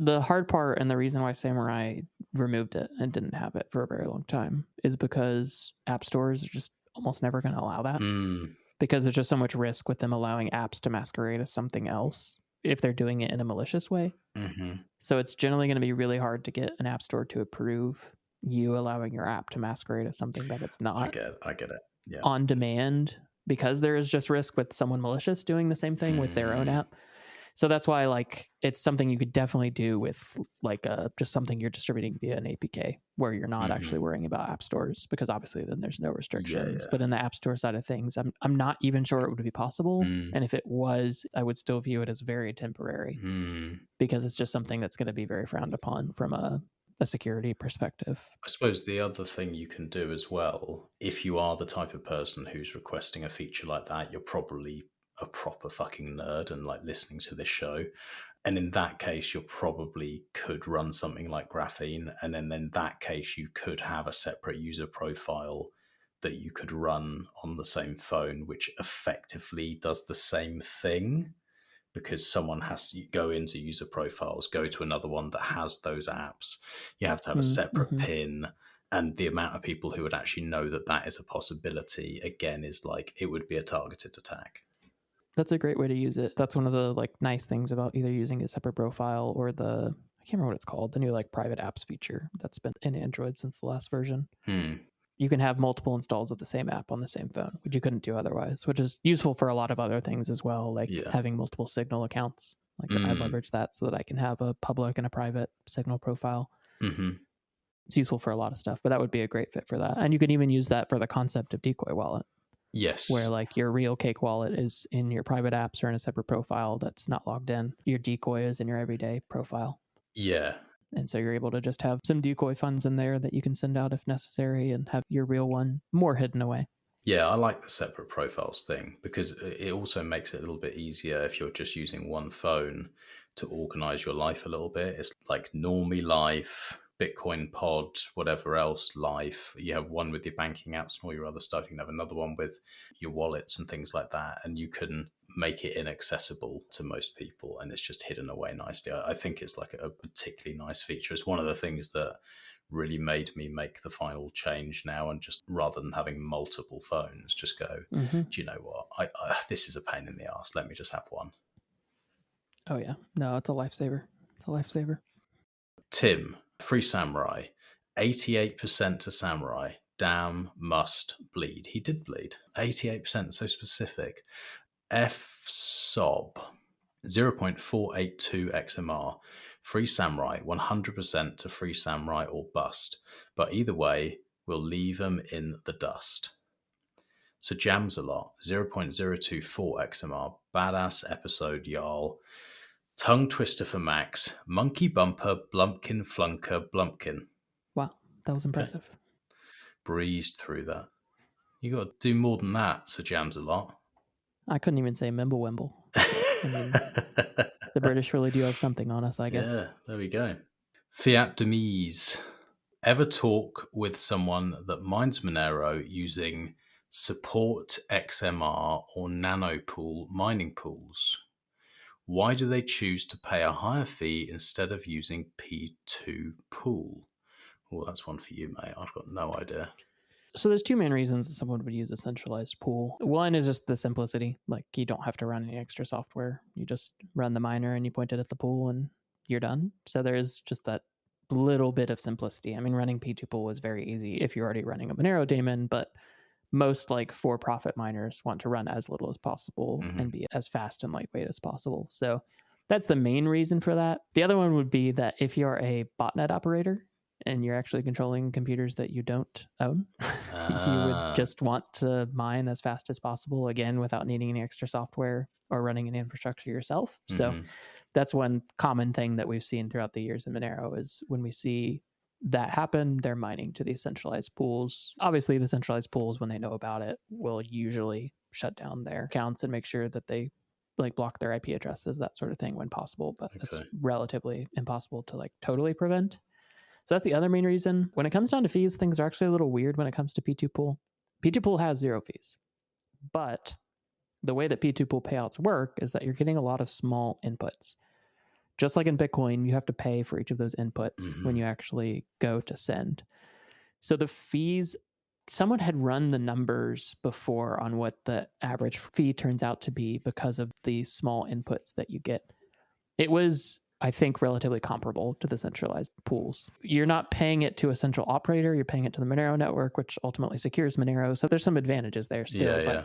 The hard part, and the reason why Samurai removed it and didn't have it for a very long time, is because app stores are just almost never going to allow that. Because there's just so much risk with them allowing apps to masquerade as something else if they're doing it in a malicious way. So it's generally going to be really hard to get an app store to approve you allowing your app to masquerade as something that it's not. I get it. Yeah. On demand, because there is just risk with someone malicious doing the same thing with their own app. So that's why, like, it's something you could definitely do with like just something you're distributing via an APK, where you're not actually worrying about app stores, because obviously then there's no restrictions. But in the app store side of things, I'm not even sure it would be possible. And if it was, I would still view it as very temporary, because it's just something that's going to be very frowned upon from a security perspective. I suppose the other thing you can do as well, if you are the type of person who's requesting a feature like that, you're probably a proper fucking nerd and like listening to this show. And in that case, you probably could run something like Graphene. And then in that case, you could have a separate user profile that you could run on the same phone, which effectively does the same thing, because someone has to go into user profiles, go to another one that has those apps. You have to have a separate PIN. And the amount of people who would actually know that that is a possibility, again, is like, it would be a targeted attack. That's a great way to use it. That's one of the like nice things about either using a separate profile or I can't remember what it's called, the new like private apps feature that's been in Android since the last version. You can have multiple installs of the same app on the same phone, which you couldn't do otherwise, which is useful for a lot of other things as well, like having multiple Signal accounts. Like I leverage that so that I can have a public and a private Signal profile. It's useful for a lot of stuff, but that would be a great fit for that. And you can even use that for the concept of decoy wallet. Yes. Where like your real Cake wallet is in your private apps or in a separate profile that's not logged in. Your decoy is in your everyday profile. Yeah. And so you're able to just have some decoy funds in there that you can send out if necessary and have your real one more hidden away. Yeah, I like the separate profiles thing, because it also makes it a little bit easier if you're just using one phone to organize your life a little bit. It's like Normie Life, Bitcoin Pod, whatever else life. You have one with your banking apps and all your other stuff. You can have another one with your wallets and things like that. And you can make it inaccessible to most people, and it's just hidden away nicely. I think it's like a particularly nice feature. It's one of the things that really made me make the final change now, and just rather than having multiple phones, just go, do you know what? This is a pain in the ass. Let me just have one. Oh yeah, no, it's a lifesaver. It's a lifesaver. Tim, Free Samurai, 88% to Samurai. Damn, must bleed. He did bleed. 88%, so specific. FSOB, 0.482 XMR. Free Samurai, 100% to Free Samurai or bust. But either way, we'll leave them in the dust. So Jams a lot, 0.024 XMR. Badass episode, y'all. Tongue twister for Max. Monkey bumper, blumpkin flunker, blumpkin. Wow, that was impressive. Okay. Breezed through that. You got to do more than that, Sir Jams a lot. I couldn't even say MimbleWimble. I mean, the British really do have something on us, I guess. Yeah, there we go. Fiat Demise. Ever talk with someone that mines Monero using support XMR or nanopool mining pools? Why do they choose to pay a higher fee instead of using P2 pool? Oh, that's one for you, mate. I've got no idea. So there's two main reasons that someone would use a centralized pool. One is just the simplicity. Like, you don't have to run any extra software. You just run the miner and you point it at the pool and you're done. So there is just that little bit of simplicity. I mean, running P2 pool is very easy if you're already running a Monero daemon, but most like for-profit miners want to run as little as possible and be as fast and lightweight as possible. So that's the main reason for that. The other one would be that if you're a botnet operator and you're actually controlling computers that you don't own, you would just want to mine as fast as possible, again, without needing any extra software or running an infrastructure yourself. So that's one common thing that we've seen throughout the years in Monero is when we see that happen, they're mining to these centralized pools. Obviously, the centralized pools, when they know about it, will usually shut down their accounts and make sure that they like block their IP addresses, that sort of thing when possible. But it's relatively impossible to like totally prevent. So that's the other main reason. When it comes down to fees, things are actually a little weird when it comes to P2 pool. P2 pool has 0 fees, but the way that P2 pool payouts work is that you're getting a lot of small inputs. Just like in Bitcoin, you have to pay for each of those inputs when you actually go to send. So the fees, someone had run the numbers before on what the average fee turns out to be because of the small inputs that you get. It was, I think, relatively comparable to the centralized pools. You're not paying it to a central operator, you're paying it to the Monero network, which ultimately secures Monero. So there's some advantages there still. But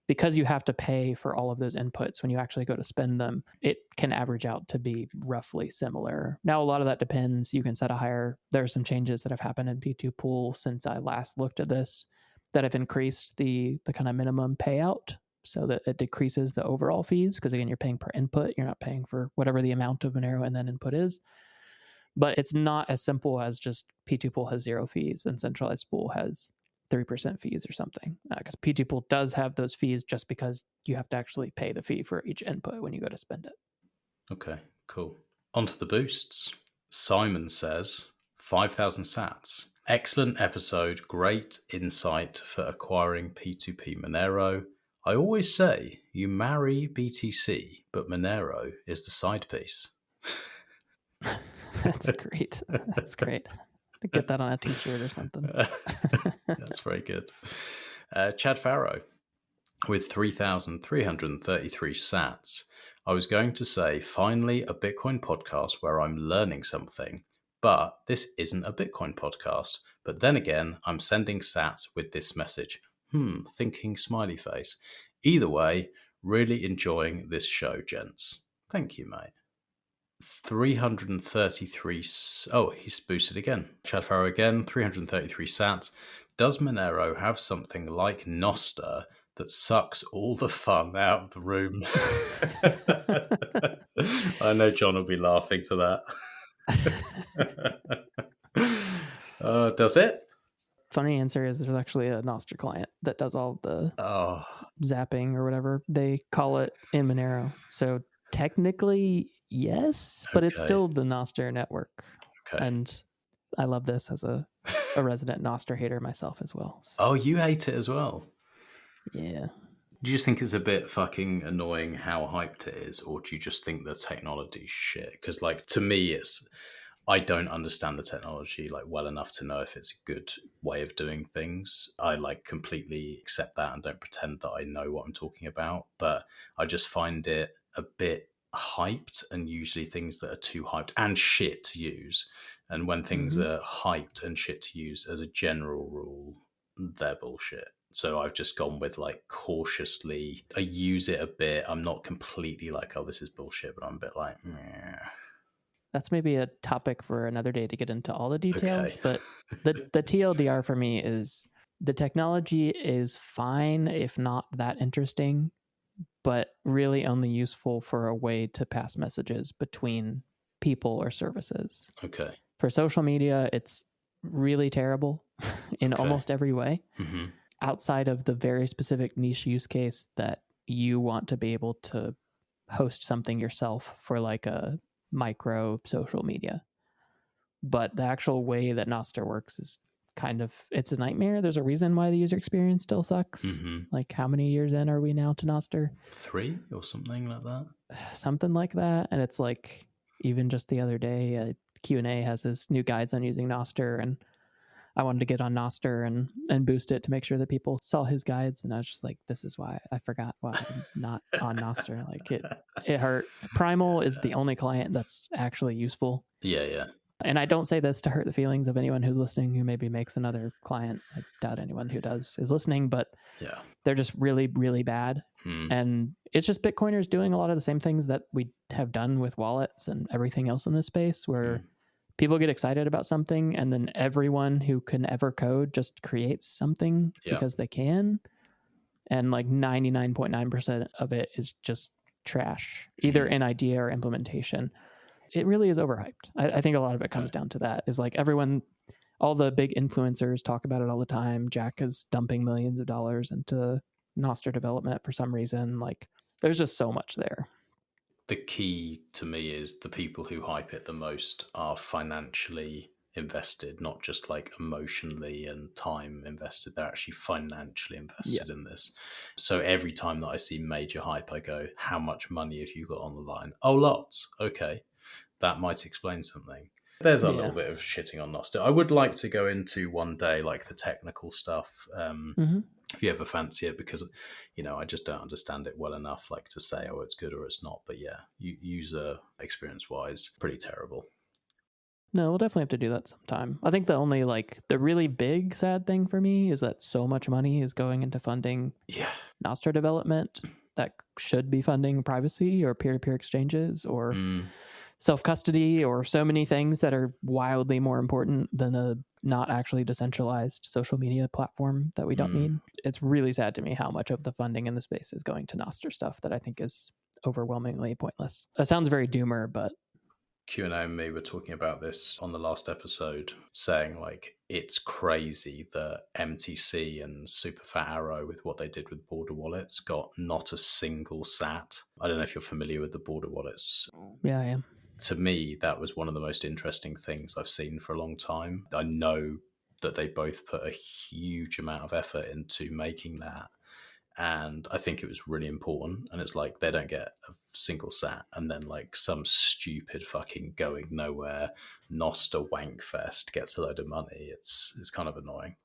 because you have to pay for all of those inputs when you actually go to spend them, it can average out to be roughly similar. Now, a lot of that depends. You can set a higher, there are some changes that have happened in P2 pool since I last looked at this that have increased the kind of minimum payout so that it decreases the overall fees. Because again, you're paying per input. You're not paying for whatever the amount of Monero and then input is. But it's not as simple as just P2 pool has 0 fees and centralized pool has 3% fees or something, because P2 pool does have those fees just because you have to actually pay the fee for each input when you go to spend it. Okay, cool. On to the boosts. Simon says, 5,000 sats. Excellent episode. Great insight for acquiring P2P Monero. I always say you marry BTC, but Monero is the side piece. That's great. That's great. Get that on a t-shirt or something. That's very good. Chad Farrow with 3,333 sats. I was going to say, finally, a Bitcoin podcast where I'm learning something, but this isn't a Bitcoin podcast. But then again, I'm sending sats with this message. Thinking smiley face. Either way, really enjoying this show, gents. Thank you, mate. 333. Oh, he's boosted again. Chad Farrow again, 333 sats. Does Monero have something like Nostr that sucks all the fun out of the room? I know John will be laughing to that. Does it? Funny answer is there's actually a Nostr client that does all the zapping or whatever they call it in Monero. So technically, yes, but it's still the Nostr network. Okay. And I love this as a resident Nostr hater myself as well. So. Oh, you hate it as well? Yeah. Do you just think it's a bit fucking annoying how hyped it is, or do you just think the technology's shit? Because, like, to me, I don't understand the technology like well enough to know if it's a good way of doing things. I like completely accept that and don't pretend that I know what I'm talking about, but I just find it a bit hyped, and usually things that are too hyped and shit to use. And when things are hyped and shit to use, as a general rule, they're bullshit. So I've just gone with like cautiously. I use it a bit. I'm not completely like, oh, this is bullshit, but I'm a bit like, meh. That's maybe a topic for another day to get into all the details. Okay. But the TLDR for me is the technology is fine, if not that interesting, but really only useful for a way to pass messages between people or services. Okay. For social media, it's really terrible in almost every way. Mm-hmm. Outside of the very specific niche use case that you want to be able to host something yourself for like a micro social media. But the actual way that Nostr works is it's a nightmare. There's a reason why the user experience still sucks. Mm-hmm. Like, how many years in are we now to Nostr? 3 or something like that. Something like that. And it's like, even just the other day, Q&A has his new guides on using Nostr, and I wanted to get on Nostr and boost it to make sure that people saw his guides. And I was just like, this is why I forgot why I'm not on Nostr. Like, it hurt. Primal is the only client that's actually useful. Yeah. And I don't say this to hurt the feelings of anyone who's listening who maybe makes another client. I doubt anyone who does is listening, but Yeah. they're just really, really bad. And it's just Bitcoiners doing a lot of the same things that we have done with wallets and everything else in this space, where people get excited about something, and then everyone who can ever code just creates something because they can. And like 99.9% of it is just trash, either in idea or implementation. It really is overhyped. I think a lot of it comes down to that, is like everyone, all the big influencers talk about it all the time. Jack is dumping millions of dollars into Nostr development for some reason. Like, there's just so much there. The key to me is the people who hype it the most are financially invested, not just like emotionally and time invested. They're actually financially invested in this. So every time that I see major hype, I go, how much money have you got on the line? Oh, lots. Okay. That might explain something. There's a little bit of shitting on Nostr. I would like to go into one day like the technical stuff, if you ever fancy it, because I just don't understand it well enough, like to say, oh, it's good or it's not. But yeah, user experience wise, pretty terrible. No, we'll definitely have to do that sometime. I think the only the really big sad thing for me is that so much money is going into funding Nostr development that should be funding privacy or peer-to-peer exchanges or self-custody or so many things that are wildly more important than a not actually decentralized social media platform that we don't need. It's really sad to me how much of the funding in the space is going to Nostr stuff that I think is overwhelmingly pointless. That sounds very doomer, but Q&A and me were talking about this on the last episode, saying like it's crazy that MTC and Superfat Arrow, with what they did with border wallets, got not a single sat. I don't know if you're familiar with the border wallets. Yeah, I am. To me, that was one of the most interesting things I've seen for a long time. I know that they both put a huge amount of effort into making that. And I think it was really important. And it's like they don't get a single sat, and then like some stupid fucking going nowhere Nostr wankfest gets a load of money. It's kind of annoying.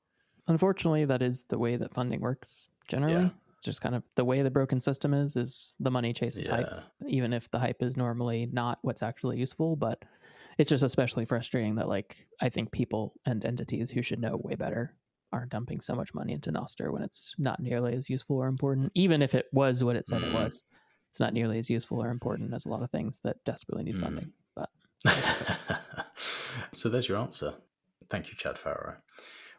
Unfortunately, that is the way that funding works generally. Yeah. It's just kind of the way the broken system is the money chases hype, even if the hype is normally not what's actually useful. But it's just especially frustrating that I think people and entities who should know way better are dumping so much money into Nostr when it's not nearly as useful or important. Even if it was what it said it was, it's not nearly as useful or important as a lot of things that desperately need funding. But so there's your answer. Thank you, Chad Farrow.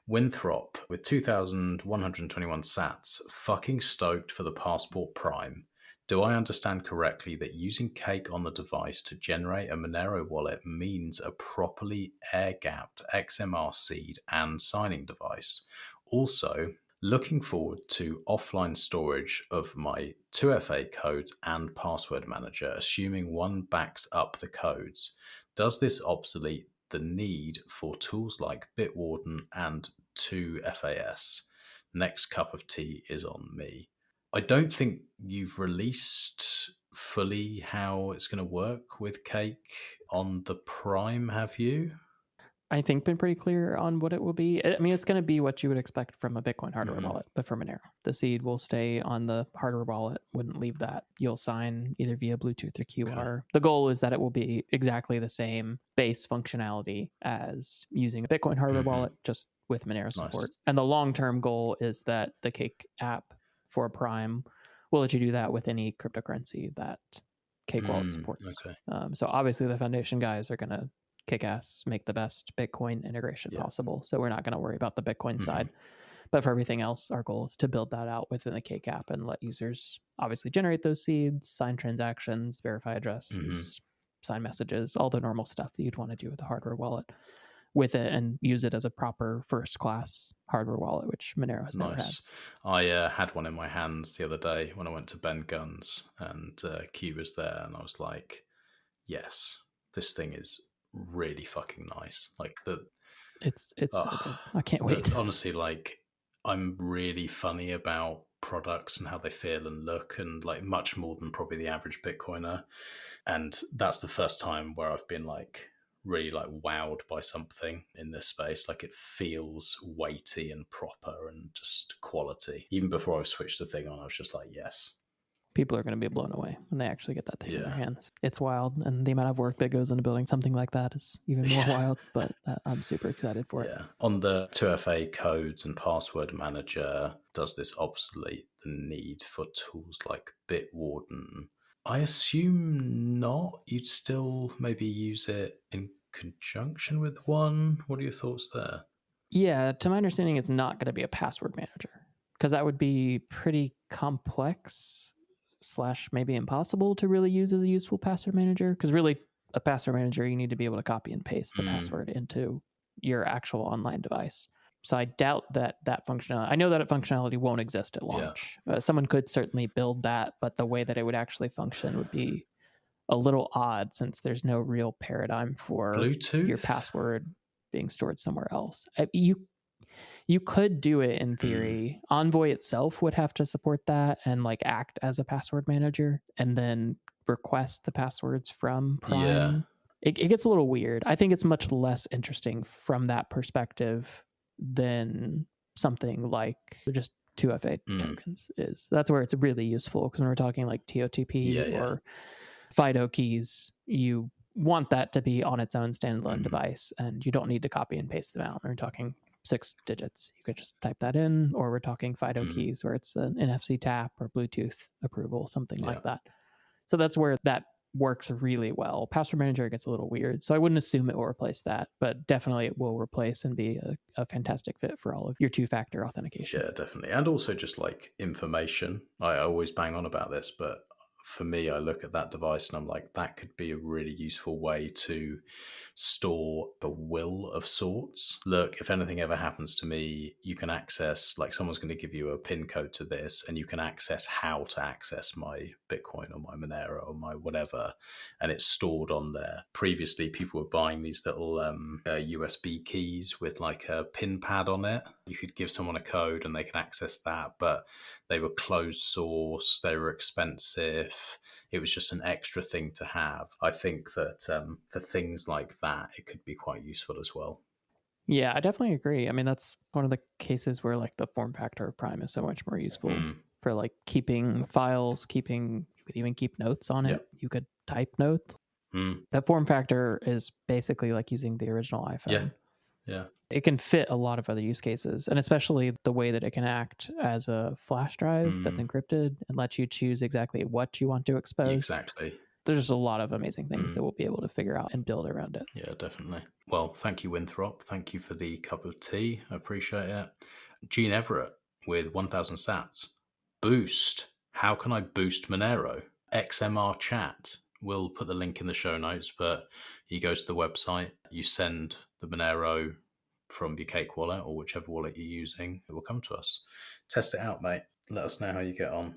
Winthrop with 2,121 sats, fucking stoked for the Passport Prime. Do I understand correctly that using Cake on the device to generate a Monero wallet means a properly air-gapped XMR seed and signing device? Also, looking forward to offline storage of my 2FA codes and password manager, assuming one backs up the codes. Does this obsolete the need for tools like Bitwarden and 2FAS? Next cup of tea is on me. I don't think you've released fully how it's going to work with Cake on the Prime, have you? I think been pretty clear on what it will be. I mean, it's going to be what you would expect from a Bitcoin hardware wallet, but for Monero. The seed will stay on the hardware wallet, wouldn't leave that. You'll sign either via Bluetooth or QR. Okay. The goal is that it will be exactly the same base functionality as using a Bitcoin hardware wallet, just with Monero support. And the long-term goal is that the Cake app for Prime will let you do that with any cryptocurrency that Cake wallet supports. Okay. So obviously the foundation guys are going to kick ass, make the best Bitcoin integration possible. So we're not going to worry about the Bitcoin side. But for everything else, our goal is to build that out within the Cake app and let users obviously generate those seeds, sign transactions, verify addresses, sign messages, all the normal stuff that you'd want to do with a hardware wallet with it, and use it as a proper first-class hardware wallet, which Monero has never had. I had one in my hands the other day when I went to Ben Guns, and Q was there, and I was like, yes, this thing is really fucking nice. Like it's I can't wait. Honestly, like, I'm really funny about products and how they feel and look, and like much more than probably the average Bitcoiner. And that's the first time where I've been like really like wowed by something in this space. Like, it feels weighty and proper and just quality. Even before I switched the thing on, I was just like, yes. People are going to be blown away when they actually get that thing in their hands. It's wild, and the amount of work that goes into building something like that is even more wild, but I'm super excited for it. On the 2FA codes and password manager, does this obsolete the need for tools like Bitwarden? I assume not. You'd still maybe use it in conjunction with one. What are your thoughts there? Yeah, to my understanding, it's not going to be a password manager, because that would be pretty complex / maybe impossible to really use as a useful password manager. Because really, a password manager, you need to be able to copy and paste the password into your actual online device. So I doubt that functionality, I know that functionality won't exist at launch. Someone could certainly build that, but the way that it would actually function would be a little odd, since there's no real paradigm for Bluetooth? Your password being stored somewhere else. You could do it in theory. Envoy itself would have to support that and like act as a password manager and then request the passwords from Prime. Yeah. It gets a little weird. I think it's much less interesting from that perspective than something like just 2FA tokens is. That's where it's really useful, because when we're talking like TOTP or FIDO keys, you want that to be on its own standalone device, and you don't need to copy and paste them out. We're talking 6 digits. You could just type that in, or we're talking FIDO keys where it's an NFC tap or Bluetooth approval, something like that. So that's where that works really well. Password manager gets a little weird, so I wouldn't assume it will replace that, but definitely it will replace and be a fantastic fit for all of your 2-factor authentication. Yeah, definitely. And also just like information. I always bang on about this, but for me, I look at that device and I'm like, that could be a really useful way to store a will of sorts. Look, if anything ever happens to me, you can access, like, someone's going to give you a PIN code to this, and you can access how to access my Bitcoin or my Monero or my whatever, and it's stored on there. Previously, people were buying these little USB keys with like a PIN pad on it. You could give someone a code and they can access that, but they were closed source, they were expensive. It was just an extra thing to have. I think that for things like that, it could be quite useful as well. Yeah, I definitely agree. I mean, that's one of the cases where like the form factor of Prime is so much more useful for like keeping files, you could even keep notes on it. You could type notes. That form factor is basically like using the original iPhone. Yeah. It can fit a lot of other use cases, and especially the way that it can act as a flash drive that's encrypted and lets you choose exactly what you want to expose. Exactly. There's just a lot of amazing things that we'll be able to figure out and build around it. Yeah, definitely. Well, thank you, Winthrop. Thank you for the cup of tea. I appreciate it. Gene Everett with 1,000 sats. Boost. How can I boost Monero? XMR chat. We'll put the link in the show notes, but you go to the website, you send the Monero from your Cake wallet or whichever wallet you're using, it will come to us. Test it out, mate. Let us know how you get on.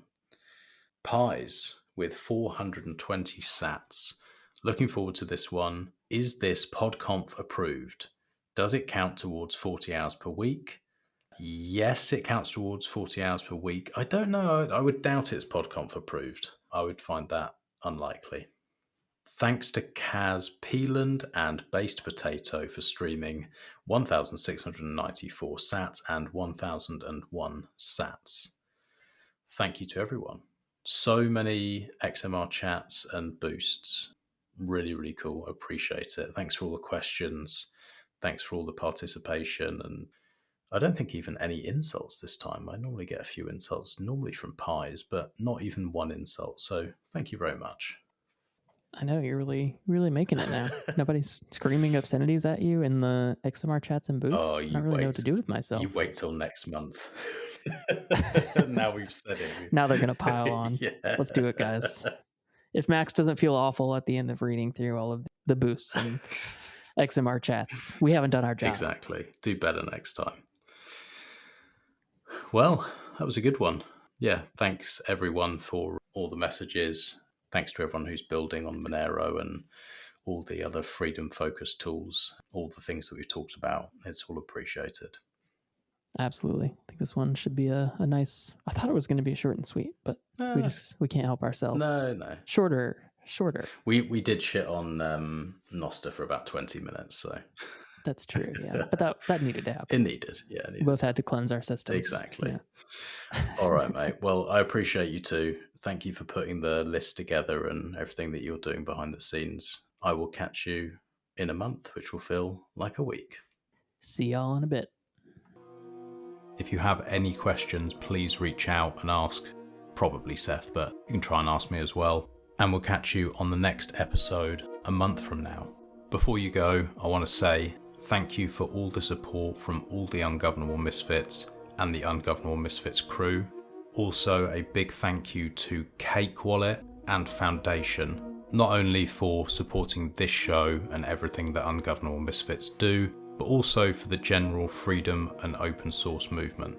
Pies with 420 sats. Looking forward to this one. Is this PodConf approved? Does it count towards 40 hours per week? Yes, it counts towards 40 hours per week. I don't know. I would doubt it's PodConf approved. I would find that unlikely. Thanks to Kaz Peeland and Based Potato for streaming 1,694 sats and 1,001 sats. Thank you to everyone. So many XMR chats and boosts. Really, really cool. Appreciate it. Thanks for all the questions. Thanks for all the participation. And I don't think even any insults this time. I normally get a few insults, normally from pies, but not even one insult. So thank you very much. I know you're really making it now. Nobody's screaming obscenities at you in the XMR chats and boosts. Oh, I don't really know what to do with myself. You wait till next month. Now we've said it. Now they're going to pile on. Yeah. Let's do it, guys. If Max doesn't feel awful at the end of reading through all of the boosts and XMR chats, we haven't done our job. Exactly. Do better next time. Well, that was a good one. Yeah, thanks everyone for all the messages. Thanks to everyone who's building on Monero and all the other freedom-focused tools, all the things that we've talked about. It's all appreciated. Absolutely. I think this one should be a nice... I thought it was going to be short and sweet, but we can't help ourselves. No. Shorter. We did shit on Noster for about 20 minutes, so... That's true, yeah. But that needed to happen. It needed, yeah. We both had to cleanse our systems. Exactly. Yeah. All right, mate. Well, I appreciate you too. Thank you for putting the list together and everything that you're doing behind the scenes. I will catch you in a month, which will feel like a week. See y'all in a bit. If you have any questions, please reach out and ask. Probably Seth, but you can try and ask me as well. And we'll catch you on the next episode a month from now. Before you go, I want to say thank you for all the support from all the Ungovernable Misfits and the Ungovernable Misfits crew. Also, a big thank you to Cake Wallet and Foundation, not only for supporting this show and everything that Ungovernable Misfits do, but also for the general freedom and open source movement.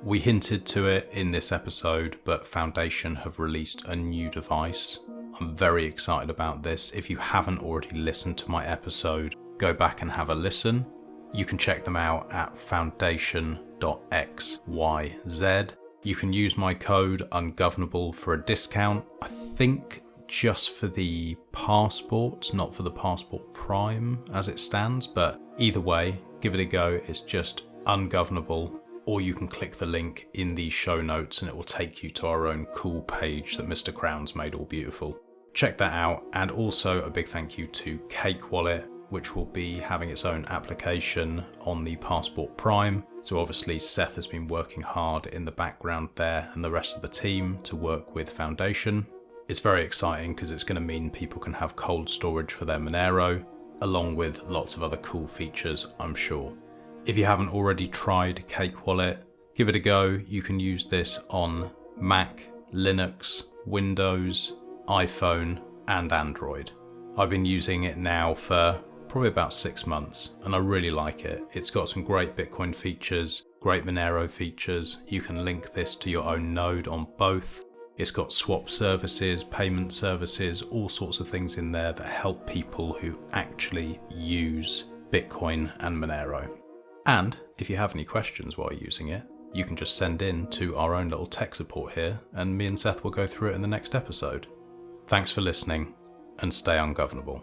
We hinted to it in this episode, but Foundation have released a new device. I'm very excited about this. If you haven't already listened to my episode, go back and have a listen. You can check them out at foundation.xyz. You can use my code ungovernable for a discount. I think just for the passports, not for the Passport Prime as it stands, but either way, give it a go. It's just ungovernable, or you can click the link in the show notes and it will take you to our own cool page that Mr. Crown's made all beautiful. Check that out. And also a big thank you to Cake Wallet, which will be having its own application on the Passport Prime. So obviously Seth has been working hard in the background there and the rest of the team to work with Foundation. It's very exciting because it's going to mean people can have cold storage for their Monero, along with lots of other cool features, I'm sure. If you haven't already tried Cake Wallet, give it a go. You can use this on Mac, Linux, Windows, iPhone, and Android. I've been using it now for probably about 6 months, and I really like it. It's got some great Bitcoin features, great Monero features. You can link this to your own node on both. It's got swap services, payment services, all sorts of things in there that help people who actually use Bitcoin and Monero. And if you have any questions while using it, you can just send in to our own little tech support here, and me and Seth will go through it in the next episode. Thanks for listening, and stay ungovernable.